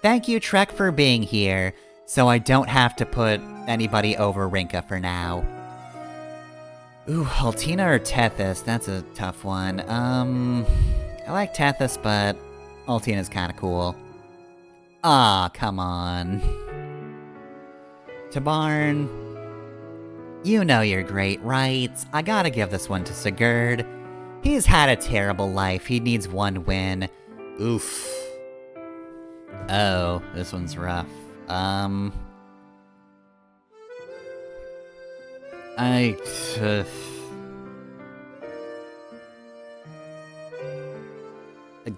Thank you, Trek, for being here, so I don't have to put anybody over Rinka for now. Ooh, Altina or Tethys? That's a tough one. I like Tethys, but Altina's kinda cool. Ah, come on. Tabarn, you know you're great, right? I gotta give this one to Sigurd. He's had a terrible life. He needs one win. Oof. Oh, this one's rough. I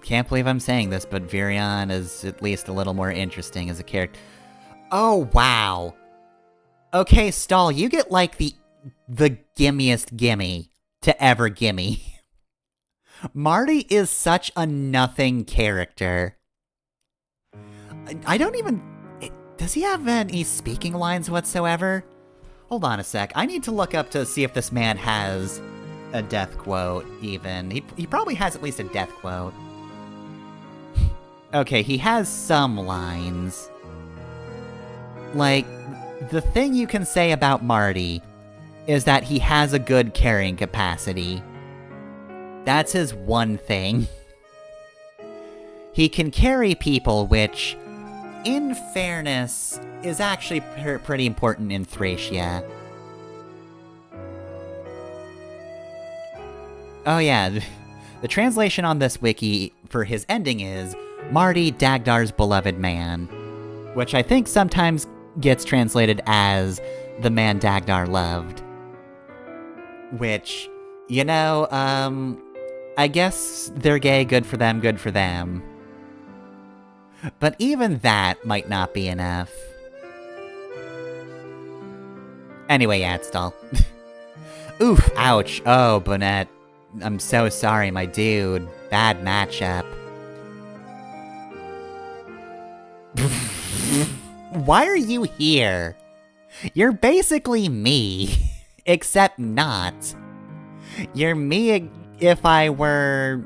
can't believe I'm saying this, but Virion is at least a little more interesting as a character. Oh, wow. Okay, Stall, you get, like, the gimmiest gimme to ever gimme. Marty is such a nothing character. I don't even... Does he have any speaking lines whatsoever? Hold on a sec. I need to look up to see if this man has a death quote, even. He probably has at least a death quote. Okay, he has some lines. Like, the thing you can say about Marty is that he has a good carrying capacity. That's his one thing. He can carry people, which, in fairness, is actually pretty important in Thracia. Oh yeah, the translation on this wiki for his ending is Marty, Dagdar's beloved man, which I think sometimes gets translated as the man Dagdar loved. Which, you know, I guess they're gay, good for them, good for them. But even that might not be enough. Anyway, Adstall. Oof, ouch. Oh, Bonnet. I'm so sorry, my dude. Bad matchup. Why are you here? You're basically me. Except not. You're me if I were,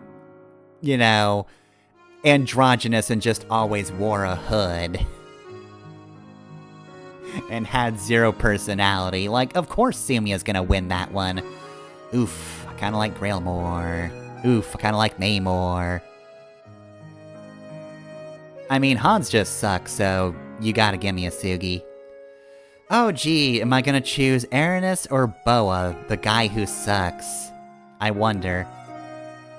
you know, androgynous and just always wore a hood. And had zero personality. Like, of course Sumia's gonna win that one. Oof, I kinda like Grail more. Oof, I kinda like May more. I mean, Hans just sucks, so you gotta give me a Sugi. Oh gee, am I gonna choose Aranis or Boa, the guy who sucks? I wonder.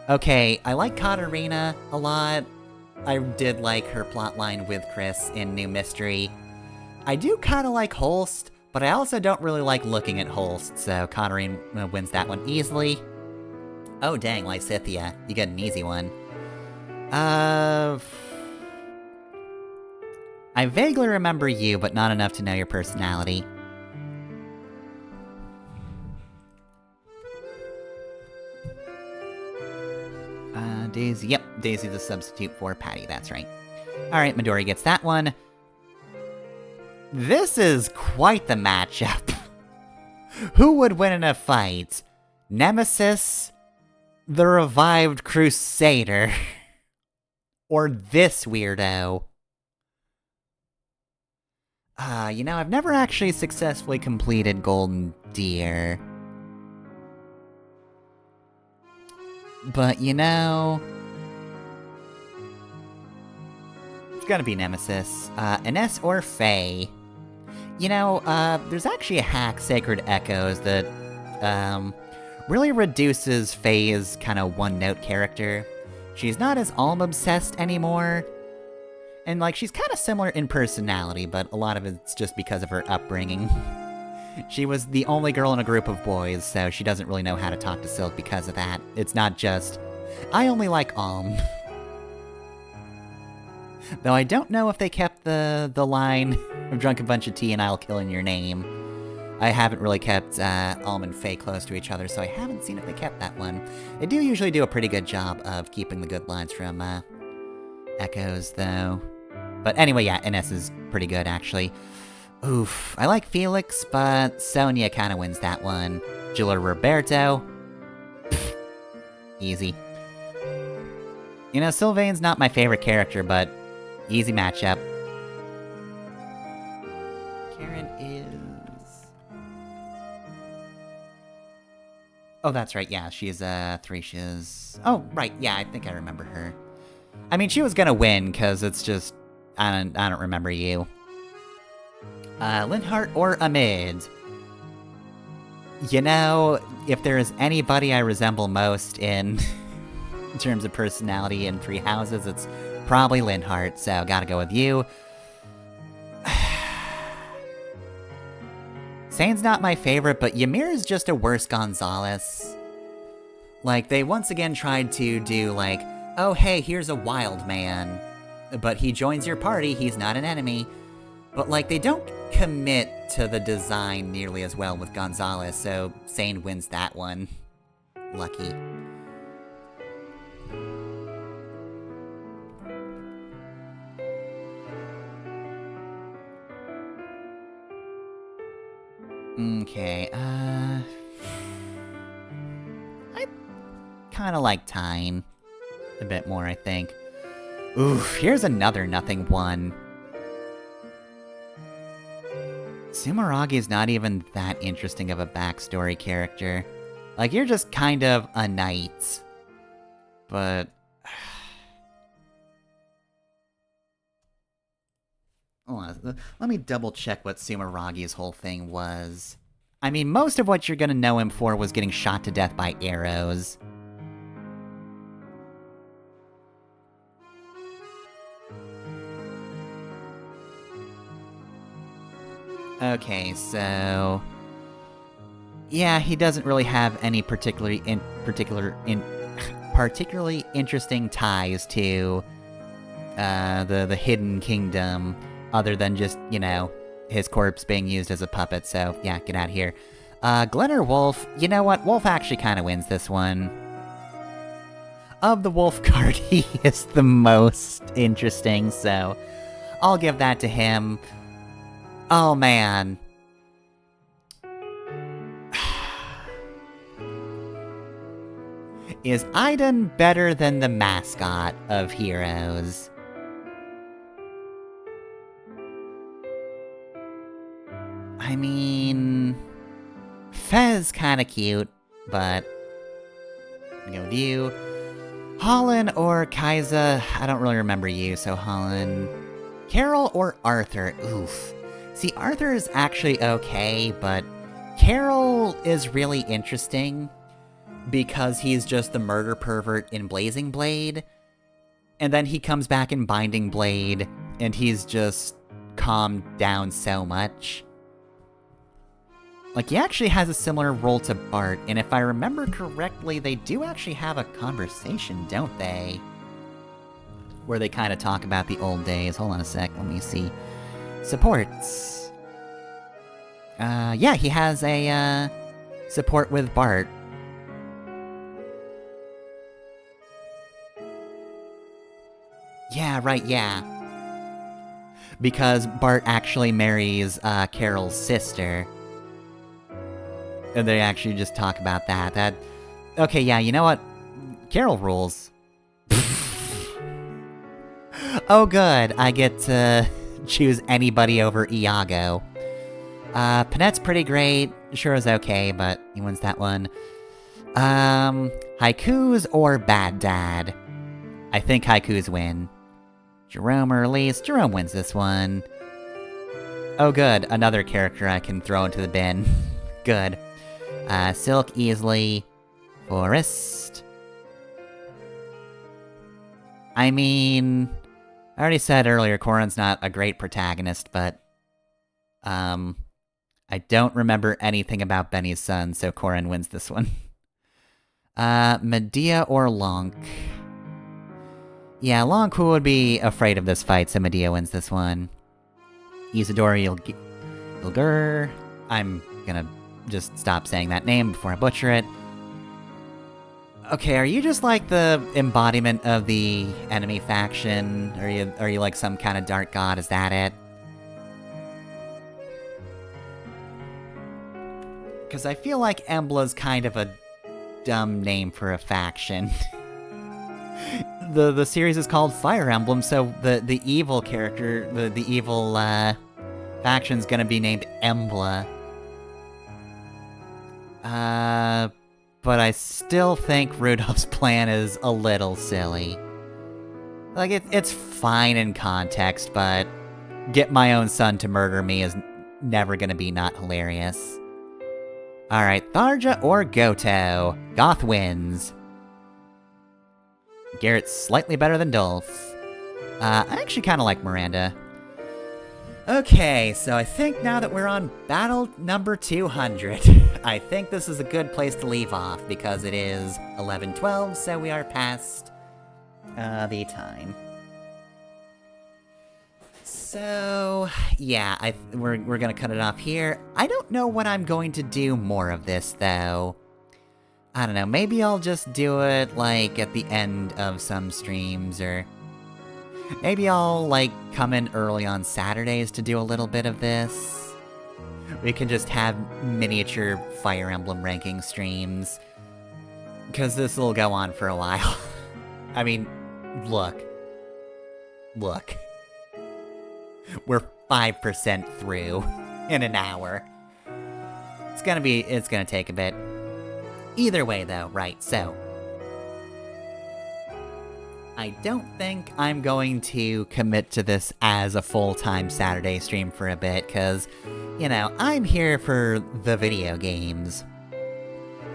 Okay, I like Katarina a lot. I did like her plotline with Chris in New Mystery. I do kinda like Holst, but I also don't really like looking at Holst, so Katarina wins that one easily. Oh dang, Lysithia, you get an easy one. I vaguely remember you, but not enough to know your personality. Daisy, yep, Daisy's a substitute for Patty, that's right. Alright, Midori gets that one. This is quite the matchup. Who would win in a fight? Nemesis, the revived Crusader, or this weirdo? You know, I've never actually successfully completed Golden Deer. But, you know... it's gotta be Nemesis. Ines or Faye. You know, there's actually a hack, Sacred Echoes, that, really reduces Faye's kind of one-note character. She's not as Alm-obsessed anymore. And, like, she's kind of similar in personality, but a lot of it's just because of her upbringing. She was the only girl in a group of boys, so she doesn't really know how to talk to Silk because of that. It's not just, I only like Alm. Though I don't know if they kept the line, I've drunk a bunch of tea and I'll kill in your name. I haven't really kept Alm and Faye close to each other, so I haven't seen if they kept that one. They do usually do a pretty good job of keeping the good lines from Echoes, though. But anyway, yeah, Ines is pretty good, actually. Oof, I like Felix, but Sonia kinda wins that one. Jill or Roberto? Pfft, easy. You know, Sylvain's not my favorite character, but easy matchup. Karen is... oh, that's right, yeah, she's, Thracia's... oh, right, yeah, I think I remember her. I mean, she was gonna win, because it's just... I don't remember you. Linhardt or Amid? You know, if there is anybody I resemble most in terms of personality in Three Houses, it's probably Linhardt, so gotta go with you. Sane's not my favorite, but Ymir is just a worse Gonzalez. Like, they once again tried to do, like, oh hey, here's a wild man, but he joins your party, he's not an enemy. But, like, they don't commit to the design nearly as well with Gonzalez, so Sane wins that one. Lucky. Okay, I kinda like Tyne a bit more, I think. Oof, here's another nothing one. Sumeragi's not even that interesting of a backstory character. Like, you're just kind of a knight. But... hold on, let me double check what Sumeragi's whole thing was. I mean, most of what you're gonna know him for was getting shot to death by arrows. Okay, so... yeah, he doesn't really have any particularly interesting ties to the Hidden Kingdom, other than just, you know, his corpse being used as a puppet, so yeah, get out of here. Glenn or Wolf? You know what? Wolf actually kind of wins this one. Of the Wolf card, he is the most interesting, so I'll give that to him. Oh, man. Is Aiden better than the mascot of Heroes? I mean... Fez kinda cute, but... I'm gonna go with you. Holland or Kaiza? I don't really remember you, so Holland. Carol or Arthur? Oof. See, Arthur is actually okay, but Carol is really interesting because he's just the murder pervert in Blazing Blade, and then he comes back in Binding Blade, and he's just calmed down so much. Like, he actually has a similar role to Bart, and if I remember correctly, they do actually have a conversation, don't they? Where they kind of talk about the old days. Hold on a sec, let me see. Supports. Yeah, he has a, support with Bart. Yeah, right, yeah. Because Bart actually marries, Carol's sister. And they actually just talk about that. Okay, yeah, you know what? Carol rules. Oh good, I get to choose anybody over Iago. Panette's pretty great, sure is okay, but he wins that one. Haikus or Bad Dad? I think Haikus win. Jerome or Elise? Jerome wins this one. Oh good, another character I can throw into the bin. Good. Silk easily. Forest. I mean... I already said earlier, Corrin's not a great protagonist, but... I don't remember anything about Benny's son, so Corrin wins this one. Medea or Lonk? Yeah, Lonk would be afraid of this fight, so Medea wins this one. Isidore Ilgur. I'm gonna just stop saying that name before I butcher it. Okay, are you just like the embodiment of the enemy faction? Are you like some kind of dark god? Is that it? Because I feel like Embla's kind of a dumb name for a faction. The series is called Fire Emblem, so the evil character, the evil faction's gonna be named Embla. But I still think Rudolph's plan is a little silly. Like, it's fine in context, but get my own son to murder me is never gonna be not hilarious. Alright, Tharja or Goto? Goth wins. Garrett's slightly better than Dolph. I actually kind of like Miranda. Okay, so I think now that we're on battle number 200, I think this is a good place to leave off, because it is 11:12, so we are past the time. So, yeah, we're gonna cut it off here. I don't know when I'm going to do more of this, though. I don't know, maybe I'll just do it, like, at the end of some streams, or... maybe I'll, like, come in early on Saturdays to do a little bit of this. We can just have miniature Fire Emblem ranking streams. Because this will go on for a while. I mean, look. Look. We're 5% through in an hour. It's gonna take a bit. Either way, though, right, so... I don't think I'm going to commit to this as a full-time Saturday stream for a bit, because, you know, I'm here for the video games.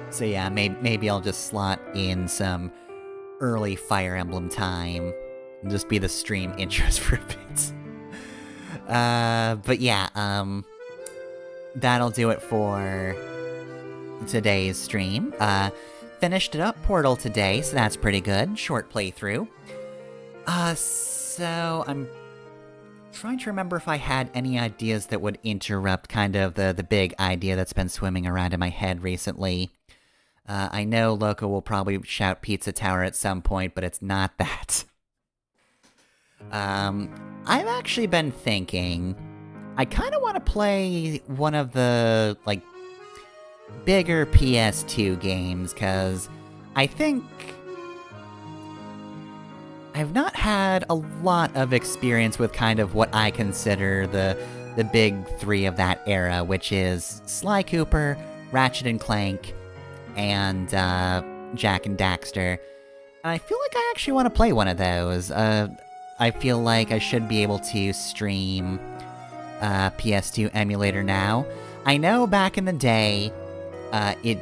So yeah, maybe I'll just slot in some early Fire Emblem time, and just be the stream intros for a bit. But yeah, that'll do it for today's stream. Finished it up Portal today, so that's pretty good. Short playthrough. So I'm trying to remember if I had any ideas that would interrupt kind of the big idea that's been swimming around in my head recently. I know Loco will probably shout Pizza Tower at some point, but it's not that. I've actually been thinking, I kind of want to play one of the, like, bigger PS2 games, because I think I've not had a lot of experience with kind of what I consider the big three of that era, which is Sly Cooper, Ratchet & Clank, and Jak and Daxter. And I feel like I actually want to play one of those. I feel like I should be able to stream PS2 emulator now. I know back in the day, it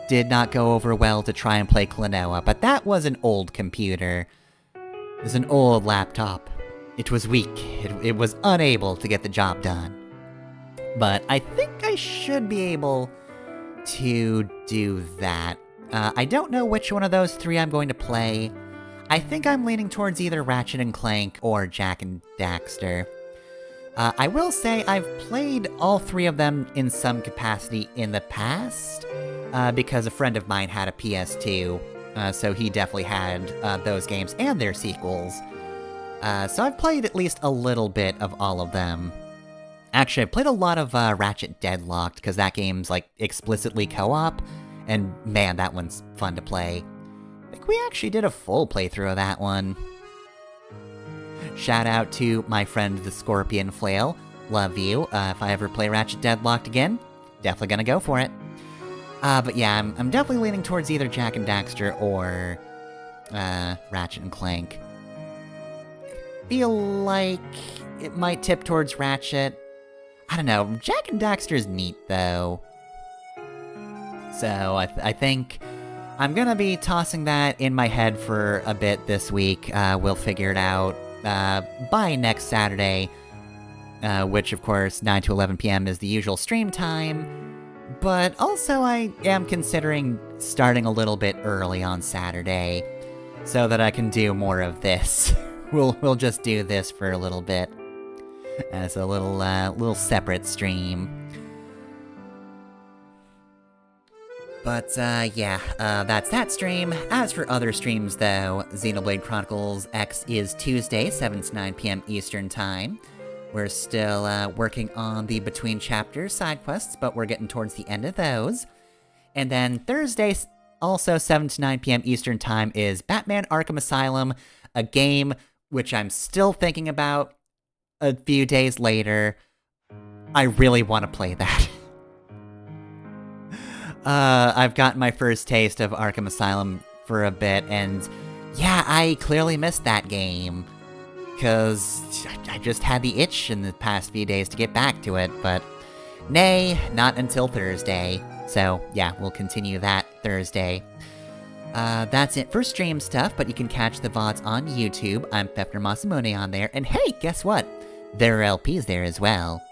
did not go over well to try and play Klonoa, but that was an old computer. It was an old laptop. It was weak. It was unable to get the job done. But I think I should be able to do that. I don't know which one of those three I'm going to play. I think I'm leaning towards either Ratchet & Clank or Jak and Daxter. I will say I've played all three of them in some capacity in the past, because a friend of mine had a PS2, so he definitely had those games and their sequels. So I've played at least a little bit of all of them. Actually, I've played a lot of Ratchet Deadlocked, because that game's, like, explicitly co-op, and man, that one's fun to play. I think we actually did a full playthrough of that one. Shout out to my friend the Scorpion Flail. Love you. If I ever play Ratchet Deadlocked again, definitely gonna go for it. But yeah, I'm definitely leaning towards either Jak and Daxter or Ratchet and Clank. Feel like it might tip towards Ratchet. I don't know, Jak and Daxter's neat though. So I think I'm gonna be tossing that in my head for a bit this week. We'll figure it out by next Saturday, which of course 9 to 11 p.m. is the usual stream time, but also I am considering starting a little bit early on Saturday, so that I can do more of this. We'll just do this for a little bit, as a little separate stream. But, yeah, that's that stream. As for other streams, though, Xenoblade Chronicles X is Tuesday, 7 to 9 p.m. Eastern Time. We're still, working on the Between Chapters side quests, but we're getting towards the end of those. And then Thursday, also 7 to 9 p.m. Eastern Time, is Batman Arkham Asylum, a game which I'm still thinking about a few days later. I really want to play that. I've gotten my first taste of Arkham Asylum for a bit, and yeah, I clearly missed that game, because I just had the itch in the past few days to get back to it, but Nay, not until Thursday. So, yeah, we'll continue that Thursday. That's it for stream stuff, but you can catch the VODs on YouTube. I'm Fefner Masamune on there, and hey, guess what? There are LPs there as well.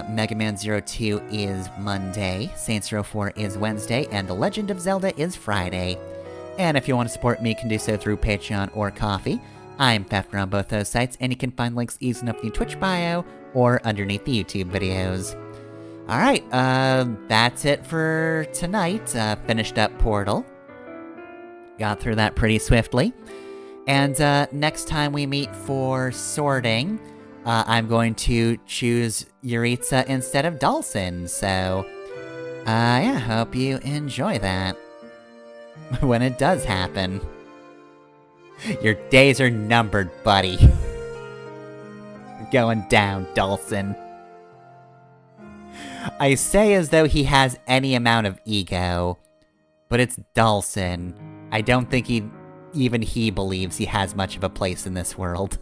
Mega Man 02 is Monday, Saints Row 4 is Wednesday, and The Legend of Zelda is Friday. And if you want to support me, you can do so through Patreon or Ko-fi. I'm Fefner on both those sites, and you can find links easy enough in the Twitch bio or underneath the YouTube videos. Alright, that's it for tonight. Finished up Portal. Got through that pretty swiftly. And next time we meet for sorting, I'm going to choose Yuritsa instead of Dhalsim, so yeah, hope you enjoy that. When it does happen. Your days are numbered, buddy. Going down, Dhalsim. I say as though he has any amount of ego, but it's Dhalsim. I don't think even he believes he has much of a place in this world.